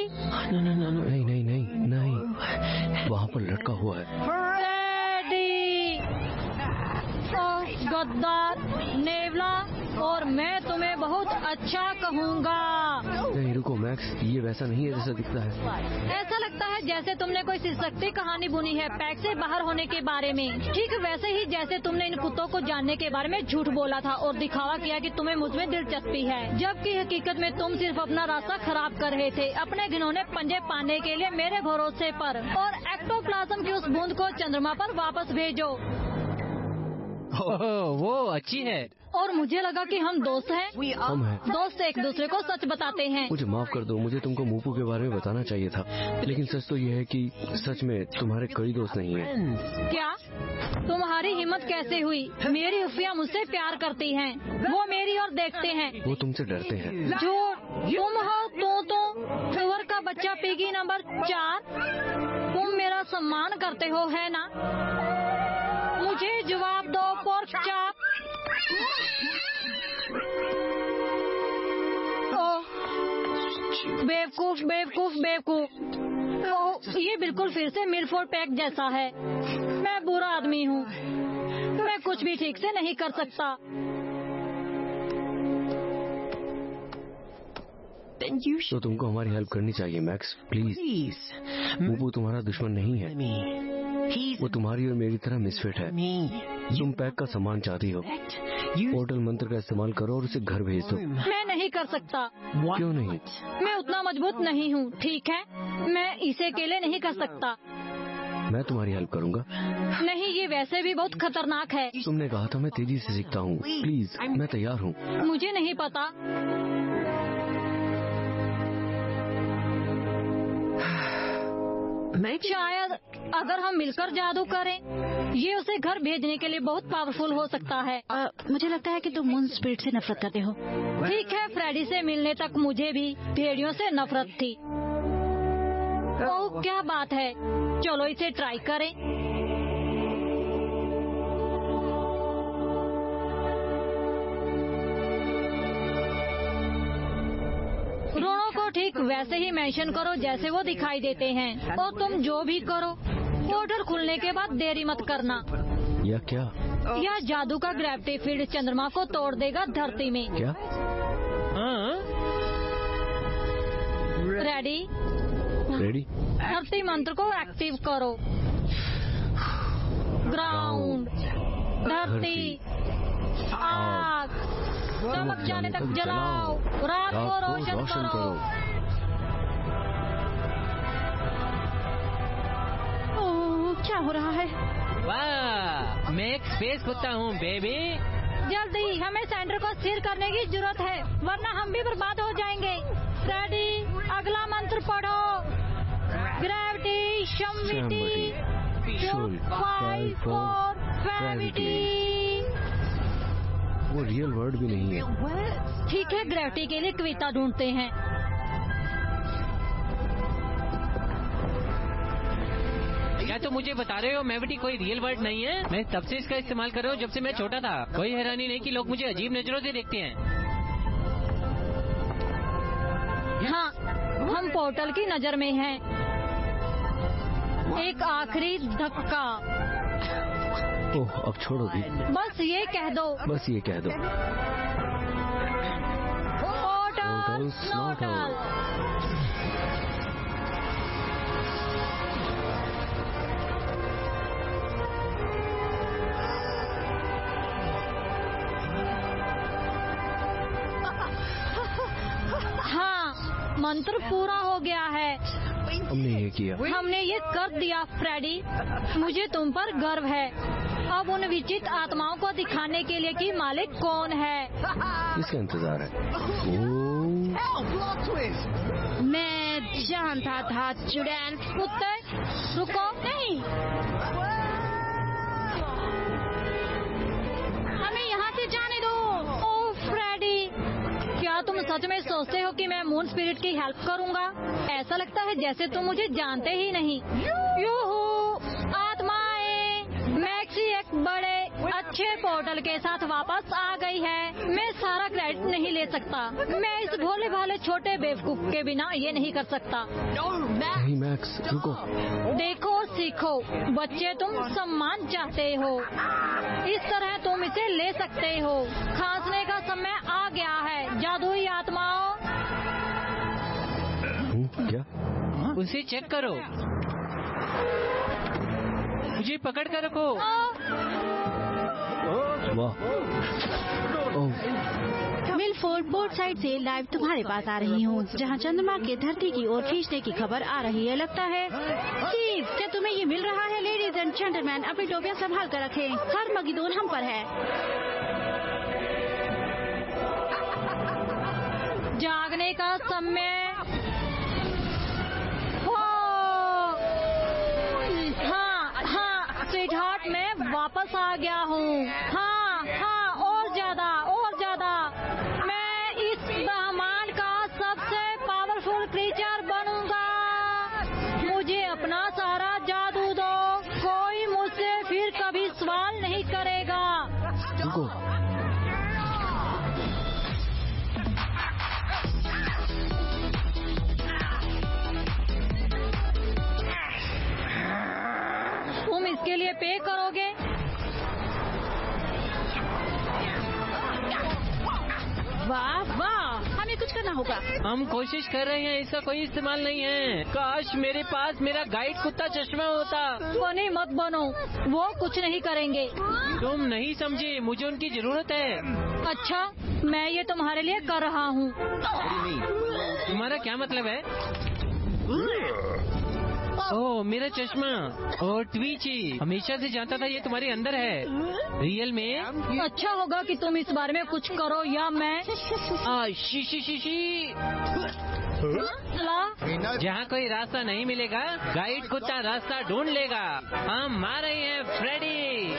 [SPEAKER 4] नहीं नहीं नहीं नहीं, वहाँ पर लटका हुआ है।
[SPEAKER 7] फ्रेडी, गद्दार, नेवला, और मैं तुम्हें बहुत अच्छा कहूँगा।
[SPEAKER 4] नहीं रुको मैक्स, ये वैसा नहीं है जैसा दिखता है।
[SPEAKER 7] ऐसा लगता है जैसे तुमने कोई सिसकती कहानी बुनी है पैक से बाहर होने के बारे में। ठीक वैसे ही जैसे तुमने इन कुत्तों को जानने के बारे में झूठ बोला था और दिखावा किया कि तुम्हें मुझमें दिलचस्पी है, जबकि हकीकत में तुम सिर्फ अपना रास्ता खराब कर रहे थे अपने घिनौने पंजे पाने के लिए मेरे भरोसे पर। और एक्टोप्लाज्म की उस बूंद को चंद्रमा पर वापस भेजो।
[SPEAKER 2] ओह, वो अच्छी है।
[SPEAKER 7] और मुझे लगा कि हम दोस्त हैं।
[SPEAKER 4] हम हैं।
[SPEAKER 7] दोस्त एक दूसरे को सच बताते हैं।
[SPEAKER 4] मुझे माफ कर दो, मुझे तुमको मूपू के बारे में बताना चाहिए था, लेकिन सच तो ये है कि सच में तुम्हारे कोई दोस्त नहीं है।
[SPEAKER 7] क्या? तुम्हारी हिम्मत कैसे हुई? मेरी उफिया मुझसे प्यार करती हैं। वो मेरी ओर देखते हैं।
[SPEAKER 4] वो तुमसे डरते हैं।
[SPEAKER 7] जो तुम हो तो सुअर का बच्चा पिगी नंबर 4, तुम मेरा सम्मान करते हो, है ना? मुझे जवाब दो पोर्क चॉप। बेवकूफ बेवकूफ बेवकूफ। ओह, ये बिल्कुल फिर से मिल्फोर्ड पैक जैसा है। मैं बुरा आदमी हूँ, मैं कुछ भी ठीक से नहीं कर सकता।
[SPEAKER 4] तो तुमको हमारी हेल्प करनी चाहिए मैक्स, प्लीज। मूपू तुम्हारा दुश्मन नहीं है, वो तुम्हारी और मेरी तरह मिसफिट है। तुम पैक का सामान चाहती हो, पोर्टल मंत्र का इस्तेमाल करो और उसे घर भेज दो।
[SPEAKER 7] मैं नहीं कर सकता।
[SPEAKER 4] क्यों नहीं?
[SPEAKER 7] मैं उतना मजबूत नहीं हूँ, ठीक है? मैं इसे अकेले नहीं कर सकता।
[SPEAKER 4] मैं तुम्हारी हेल्प करूँगा।
[SPEAKER 7] नहीं, ये वैसे भी बहुत खतरनाक है।
[SPEAKER 4] तुमने कहा था मैं तेजी से सीखता हूँ, प्लीज मैं तैयार हूँ।
[SPEAKER 7] मुझे नहीं पता। शायद अगर हम मिलकर जादू करें, ये उसे घर भेजने के लिए बहुत पावरफुल हो सकता है।
[SPEAKER 3] मुझे लगता है कि तुम मून स्पिरिट से नफरत करते हो।
[SPEAKER 7] ठीक है, फ्रेडी से मिलने तक मुझे भी भेड़ियों से नफरत थी। ओह, क्या बात है, चलो इसे ट्राई करें। रोनों को ठीक वैसे ही मेंशन करो जैसे वो दिखाई देते हैं, और तुम जो भी करो पोर्टल खुलने के बाद देरी मत करना।
[SPEAKER 4] या क्या?
[SPEAKER 7] यह जादू का ग्रेविटी फील्ड चंद्रमा को तोड़ देगा धरती में।
[SPEAKER 4] क्या?
[SPEAKER 7] रेडी?
[SPEAKER 4] रेडी?
[SPEAKER 7] धरती मंत्र को एक्टिव करो। ग्राउंड, धरती, आग, चमक जाने तक जलाओ, रात को रोशन करो।
[SPEAKER 3] ओह, क्या हो रहा है?
[SPEAKER 2] वाह, मैं एक स्पेस कुत्ता हूँ बेबी।
[SPEAKER 7] जल्दी, हमें सेंटर को स्थिर करने की जरूरत है, वरना हम भी बर्बाद हो जाएंगे। रेडी? अगला मंत्र पढ़ो। ग्रेविटी, शम्विटी, 5 4 ग्रेविटी।
[SPEAKER 4] वो रियल वर्ड भी नहीं है।
[SPEAKER 7] ठीक है, ग्रेविटी के लिए कविता ढूंढते हैं।
[SPEAKER 2] क्या तुम मुझे बता रहे हो मैविटी कोई रियल वर्ड नहीं है? मैं तब से इसका इस्तेमाल कर रहा हूँ जब से मैं छोटा था। कोई हैरानी नहीं कि लोग मुझे अजीब नजरों से देखते हैं।
[SPEAKER 7] हाँ, हम पोर्टल की नजर में हैं। एक आखिरी धक्का।
[SPEAKER 4] ओह, अब छोड़ो भी।
[SPEAKER 7] बस ये कह दो।
[SPEAKER 4] बस ये कह दो।
[SPEAKER 7] पोर्टल स्नॉटल। हाँ, मंत्र पूरा हो गया है।
[SPEAKER 4] हमने ये किया।
[SPEAKER 7] हमने ये कर दिया फ्रेडी। मुझे तुम पर गर्व है। अब उन विचित्र आत्माओं को दिखाने के लिए कि मालिक कौन है।
[SPEAKER 4] इसका इंतजार है।
[SPEAKER 3] मैं जानता था चुड़ैल।
[SPEAKER 7] कुत्ते, रुको। नहीं, हमें यहाँ से जाने दो। ओह फ्रेडी, क्या तुम सच में सोचते हो कि मैं मून स्पिरिट की हेल्प करूँगा? ऐसा लगता है जैसे तुम मुझे जानते ही नहीं। यूहू, आत्माएं, मैक्सी एक बड़े अच्छे पोर्टल के साथ वापस आ गई है। मैं सारा क्रेडिट नहीं ले सकता। मैं इस भोले भाले छोटे बेवकूफ के बिना ये नहीं कर सकता।
[SPEAKER 4] नहीं मैक्स, रुको।
[SPEAKER 7] देखो और सीखो बच्चे, तुम सम्मान चाहते हो, इस तरह तुम इसे ले सकते हो। खांसने का समय आ गया है, जादुई आत्माओं।
[SPEAKER 4] क्या?
[SPEAKER 2] उसे चेक करो, मुझे पकड़ कर रखो।
[SPEAKER 4] वाह, ओह,
[SPEAKER 3] मिलफोर्ड पोर्ट साइड से लाइव तुम्हारे पास आ रही हूँ, जहाँ चंद्रमा के धरती की ओर खींचने की खबर आ रही है। लगता है स्टीव, क्या तुम्हें ये मिल रहा है? लेडीज एंड जेंटलमैन, अपनी टोपियाँ संभाल कर रखें, हर मगिदोन हम पर है।
[SPEAKER 7] जागने का समय हो। हाँ, स्वीटहार्ट, मैं वापस आ गया हूँ। हाँ, और ज्यादा। मैं इस ब्रह्मांड का सबसे पावरफुल क्रीचर बनूंगा। मुझे अपना सारा जादू दो, कोई मुझसे फिर कभी सवाल नहीं करेगा। तुम इसके लिए पे करोगे?
[SPEAKER 3] वाह, हमें कुछ करना होगा।
[SPEAKER 2] हम कोशिश कर रहे हैं, इसका कोई इस्तेमाल नहीं है। काश मेरे पास मेरा गाइड कुत्ता चश्मा होता।
[SPEAKER 7] बने मत बनो, वो कुछ नहीं करेंगे।
[SPEAKER 2] तुम नहीं समझे, मुझे उनकी जरूरत है।
[SPEAKER 7] अच्छा, मैं ये तुम्हारे लिए कर रहा हूँ।
[SPEAKER 2] तुम्हारा क्या मतलब है? ओह, मेरा चश्मा। और ट्वीची, हमेशा से जानता था ये तुम्हारे अंदर है। रियल में?
[SPEAKER 7] अच्छा होगा कि तुम इस बारे में कुछ करो या मैं
[SPEAKER 2] शी।
[SPEAKER 7] ला।
[SPEAKER 2] जहाँ कोई रास्ता नहीं मिलेगा, गाइड कुत्ता रास्ता ढूंढ लेगा। हम आ रहे हैं फ्रेडी।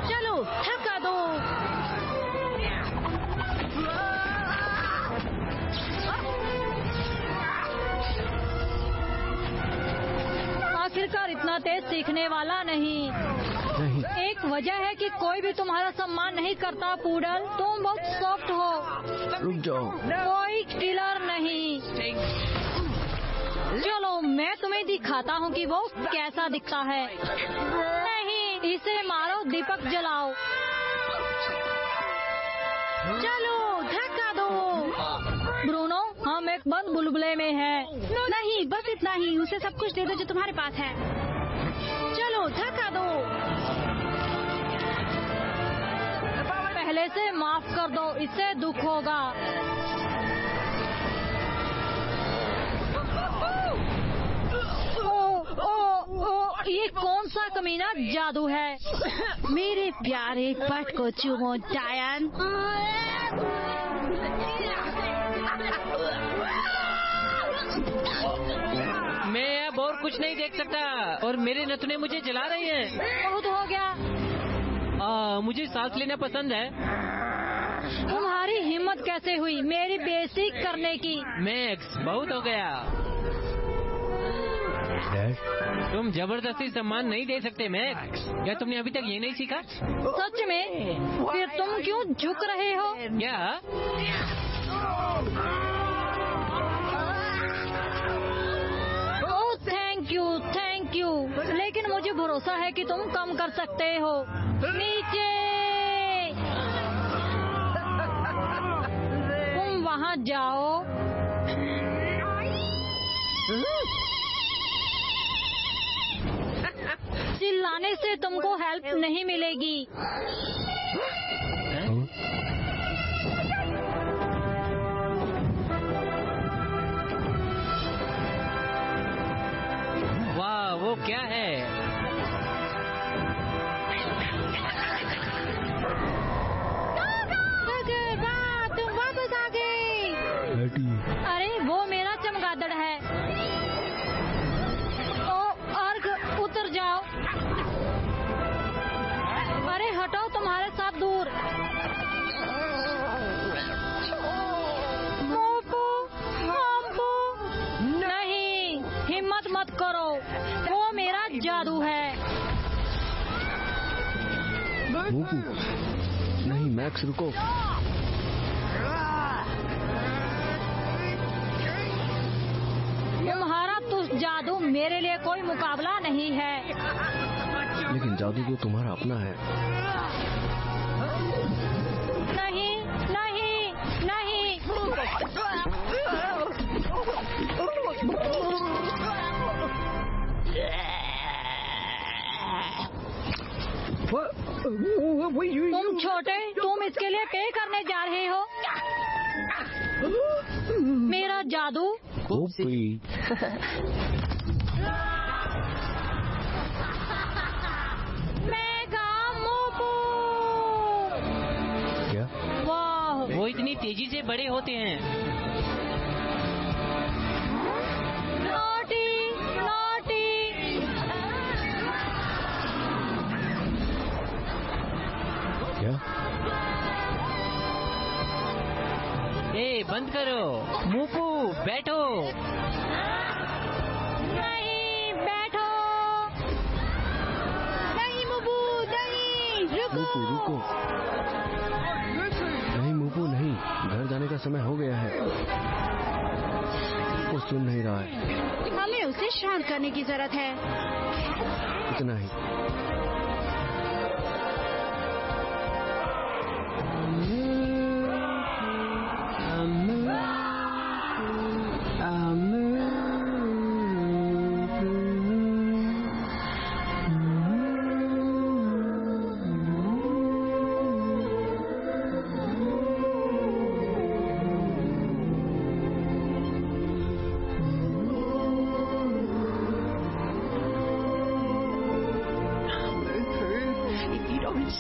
[SPEAKER 3] चलो, धक्का दो।
[SPEAKER 7] आखिरकार इतना तेज सीखने वाला नहीं। एक वजह है कि कोई भी तुम्हारा सम्मान नहीं करता पूडल। तुम बहुत सॉफ्ट हो।
[SPEAKER 4] रुक जाओ।
[SPEAKER 7] कोई किलर नहीं। चलो, मैं तुम्हें दिखाता हूँ कि वो कैसा दिखता है। नहीं, इसे मारो, दीपक जलाओ।
[SPEAKER 3] चलो, धक्का दो।
[SPEAKER 7] ब्रूनो, हम एक बंद बुलबुले में हैं।
[SPEAKER 3] नहीं, बस इतना ही। उसे सब कुछ दे दो जो तुम्हारे पास है। चलो, धक्का दो।
[SPEAKER 7] पहले से माफ कर दो, इससे दुख होगा। ओ, ये कौन सा कमीना जादू है?
[SPEAKER 3] मेरे प्यारे पट को चूमो, डायन।
[SPEAKER 2] मैं अब और कुछ नहीं देख सकता और मेरे नथुने मुझे जला रहे हैं।
[SPEAKER 7] बहुत हो गया।
[SPEAKER 2] मुझे सांस लेना पसंद है।
[SPEAKER 7] तुम्हारी हिम्मत कैसे हुई मेरी बेइज्जती करने की?
[SPEAKER 2] मैक्स, बहुत हो गया। तुम जबरदस्ती सम्मान नहीं दे सकते मैक्स। क्या तुमने अभी तक ये नहीं सीखा?
[SPEAKER 7] सच में? फिर तुम क्यों झुक रहे हो?
[SPEAKER 2] क्या?
[SPEAKER 7] ओह, थैंक यू। लेकिन मुझे भरोसा है कि तुम कम कर सकते हो। नीचे। तुम वहाँ जाओ। चिल्लाने से तुमको हेल्प नहीं मिलेगी।
[SPEAKER 2] वाह, वो क्या है?
[SPEAKER 7] तुम वापस आ गए। अरे, वो मेरा चमगादड़ है। ओ, अर्घ, उतर जाओ। अरे हटो, तुम्हारे साथ दूर। नहीं, हिम्मत मत करो, वो मेरा जादू है।
[SPEAKER 4] नहीं मैक्स, रुको।
[SPEAKER 7] तुम्हारा तुझ जादू मेरे लिए कोई मुकाबला नहीं है।
[SPEAKER 4] लेकिन जादू तो तुम्हारा अपना है।
[SPEAKER 7] नहीं। तुम छोटे, तुम इसके लिए पे करने जा रहे हो? मेरा जादू? मेगा मोपू।
[SPEAKER 4] क्या?
[SPEAKER 7] वाह,
[SPEAKER 2] वो इतनी तेजी से बड़े होते हैं।
[SPEAKER 7] Naughty naughty.
[SPEAKER 4] क्या?
[SPEAKER 2] ए, बंद करो। मोपू बैठो।
[SPEAKER 7] नहीं, बैठो। नहीं मोपू, नहीं, रुको।
[SPEAKER 4] रुको। नहीं मोपू, नहीं, घर जाने का समय हो गया है। वो सुन नहीं रहा है।
[SPEAKER 3] हमें उसे शांत करने की जरूरत है।
[SPEAKER 4] इतना ही।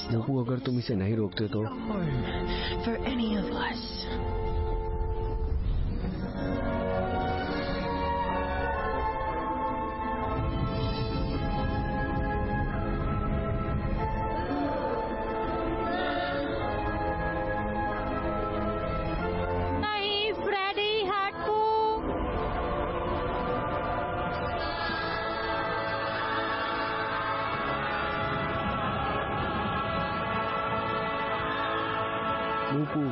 [SPEAKER 4] मोपू, अगर तुम इसे नहीं रोकते तो
[SPEAKER 6] For any of us.
[SPEAKER 7] नहीं, फ्रेडी हटपू।
[SPEAKER 4] मोपू।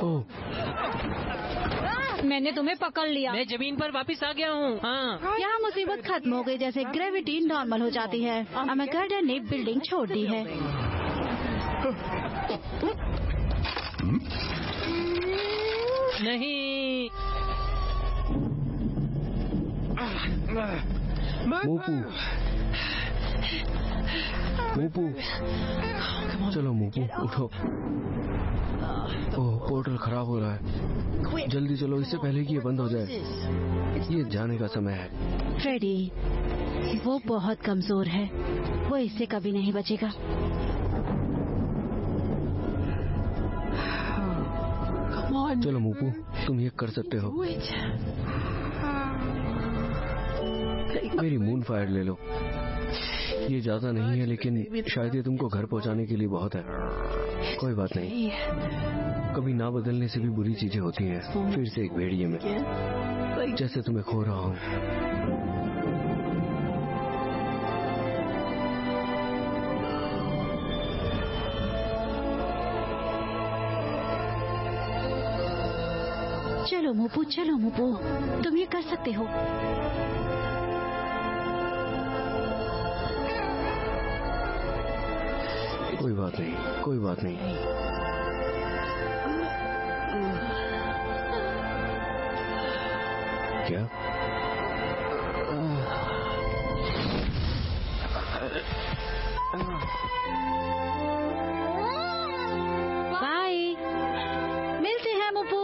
[SPEAKER 4] ओह,
[SPEAKER 7] मैंने तुम्हें पकड़ लिया।
[SPEAKER 2] मैं जमीन पर वापस आ गया हूँ। हाँ,
[SPEAKER 3] यहाँ मुसीबत खत्म हो गई, जैसे ग्रेविटी नॉर्मल हो जाती है। अमेगार्डन ने बिल्डिंग छोड़ दी है।
[SPEAKER 2] नहीं।
[SPEAKER 4] मोपू। मोपू, चलो मोपू, उठो। ओह, पोर्टल खराब हो रहा है। जल्दी चलो, इससे पहले कि ये बंद हो जाए। ये जाने का समय है।
[SPEAKER 3] फ्रेडी, वो बहुत कमजोर है, वो इससे कभी नहीं बचेगा।
[SPEAKER 4] चलो मोपू, तुम ये कर सकते हो। मेरी मून फायर ले लो। ये ज्यादा नहीं है, लेकिन शायद ये तुमको घर पहुंचाने के लिए बहुत है। कोई बात नहीं, कभी ना बदलने से भी बुरी चीजें होती हैं। फिर से एक भेड़िए में, जैसे तुम्हें खो रहा हूँ।
[SPEAKER 3] चलो मोपू, चलो मोपू, तुम ये कर सकते हो।
[SPEAKER 4] कोई बात नहीं, कोई बात नहीं। क्या?
[SPEAKER 3] बाय, मिलते हैं मोपू।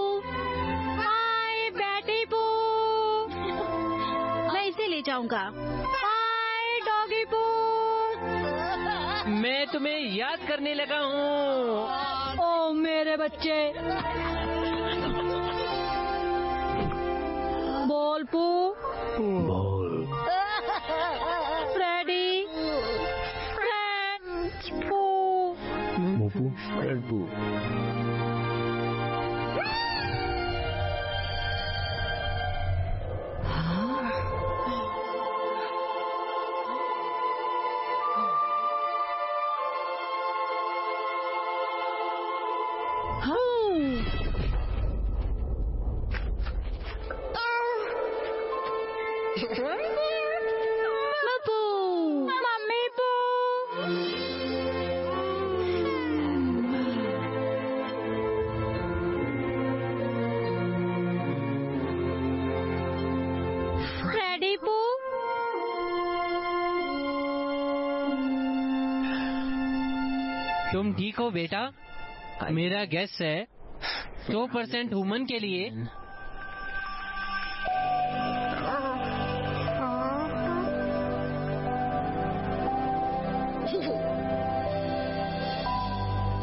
[SPEAKER 7] बाय बैटी पू।
[SPEAKER 3] मैं इसे ले जाऊंगा।
[SPEAKER 7] बाय डॉगी पू।
[SPEAKER 2] मैं तुम्हें याद करने लगा हूँ।
[SPEAKER 7] ओ मेरे बच्चे। बोल पू।
[SPEAKER 4] बॉल।
[SPEAKER 7] फ्रेडी। फ्रेड पू।
[SPEAKER 4] मोपू, रेड पू।
[SPEAKER 7] मम्मी पू।
[SPEAKER 2] तुम ठीक हो बेटा? मेरा गेस है 100% ह्यूमन के लिए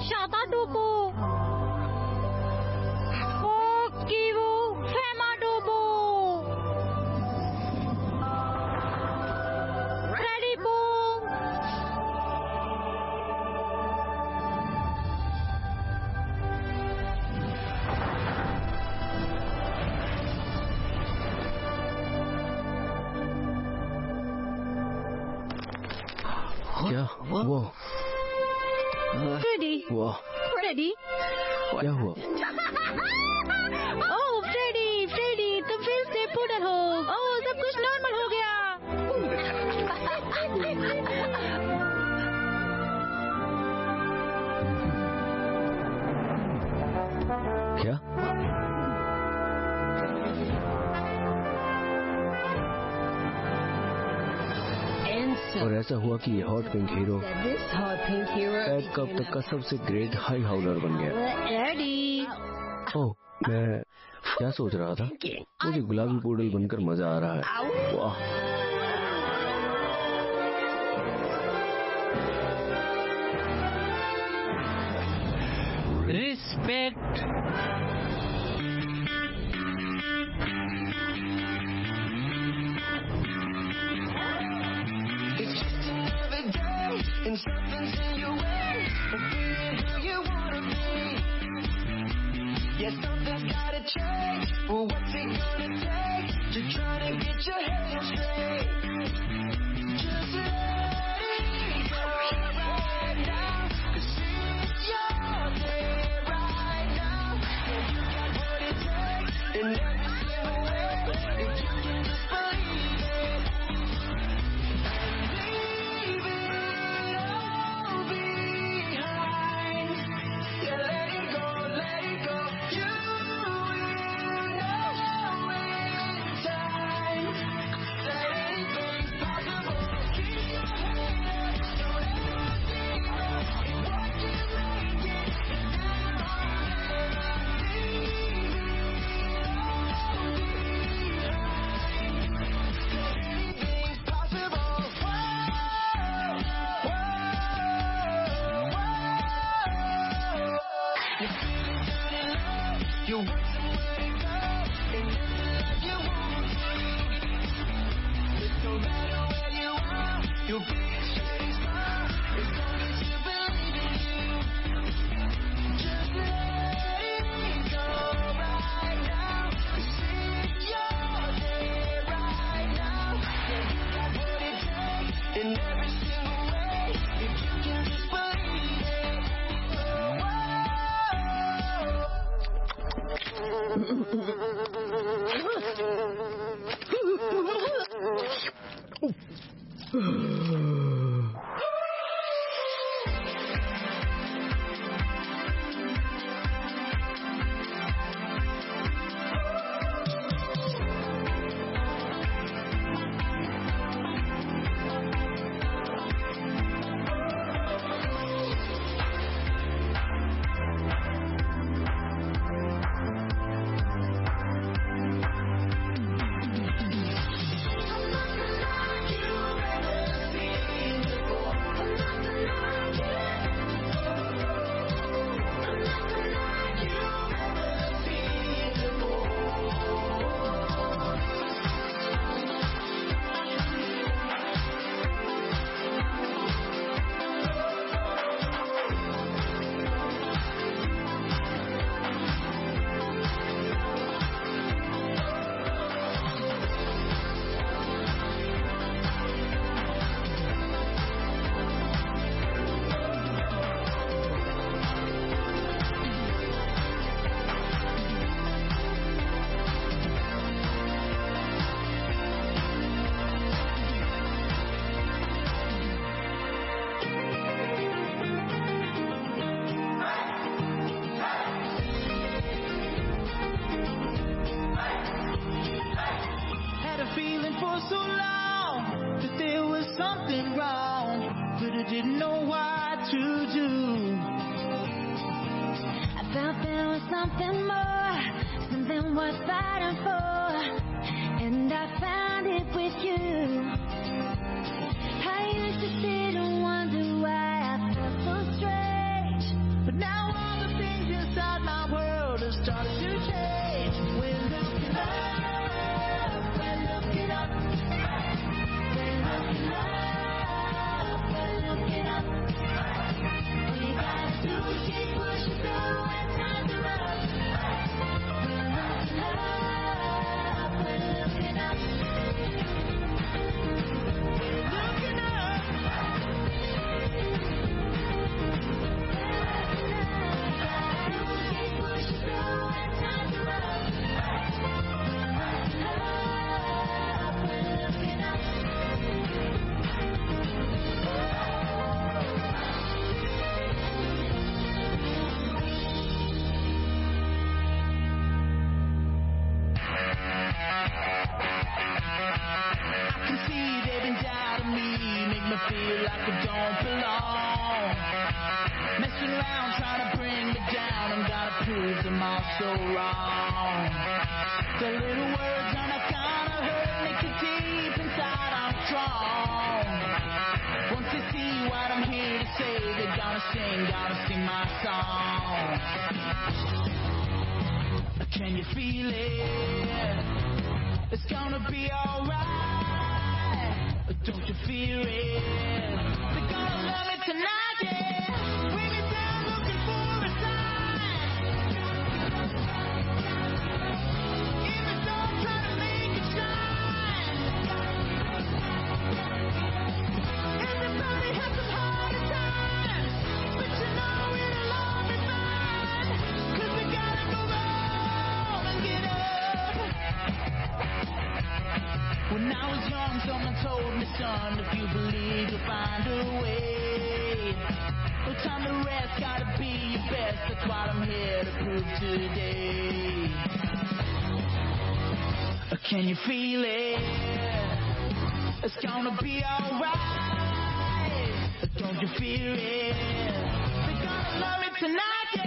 [SPEAKER 7] शाताटोपो, ओकीवो, फेमाटोपो, फ्रेडीपो।
[SPEAKER 4] क्या वो
[SPEAKER 3] फ्रेडी,
[SPEAKER 4] वो
[SPEAKER 3] फ्रेडी,
[SPEAKER 4] क्या हुआ?
[SPEAKER 3] ओह फ्रेडी, फ्रेडी तुम फिर से पुडल हो। ओह सब कुछ नॉर्मल हो गया।
[SPEAKER 4] क्या? और ऐसा हुआ कि ये हॉट पिंक हीरो शायद कब तक का सबसे ग्रेट हाई हाउलर बन गया।
[SPEAKER 3] फ्रेडी,
[SPEAKER 4] ओह, मैं क्या सोच रहा था? मुझे गुलाबी पूडल बनकर मजा आ रहा है। वाह!
[SPEAKER 2] Respect.
[SPEAKER 6] And something's in your way of being who you wanna be. Yeah, something's gotta change. Well, what's it gonna take to try to get your head straight? Just let it go right now. 'Cause it's your day right now. Yeah, you got what it takes in every single way. If you can just believe it.
[SPEAKER 8] something wrong, but I didn't know what to do.
[SPEAKER 6] something more, something worth fighting for, and I found it with you. I used to sit and wonder why I felt so strange, but now all the things inside my world have started to change. We're looking up, we're looking up, we're looking up, we're looking up. All you gotta do is keep pushing through when times are rough. We're looking up, we're looking up. Looking up. Keep pushing through when times are rough. We're looking up. I can see they've been doubting me, make me feel like I don't belong. Messing around, trying to bring me down, and gotta prove them all so wrong. The little words and I kinda hurt, make it deep inside I'm strong. Once they see what I'm here to say, they're gonna sing my song. Can you feel it? It's gonna be alright. Don't you fear it? They're gonna love me tonight, yeah. Bring it down, looking for a sign. In the dark, try to make it shine. Everybody has some harder times, but you know it'll all be fine. 'Cause we gotta go on and get up. When I was young, someone told me, son, if you believe you'll find a way. No time to rest, gotta be your best. That's what I'm here to prove today. Can you feel it? It's gonna be alright. Don't you fear it? They're gonna love me tonight, yeah.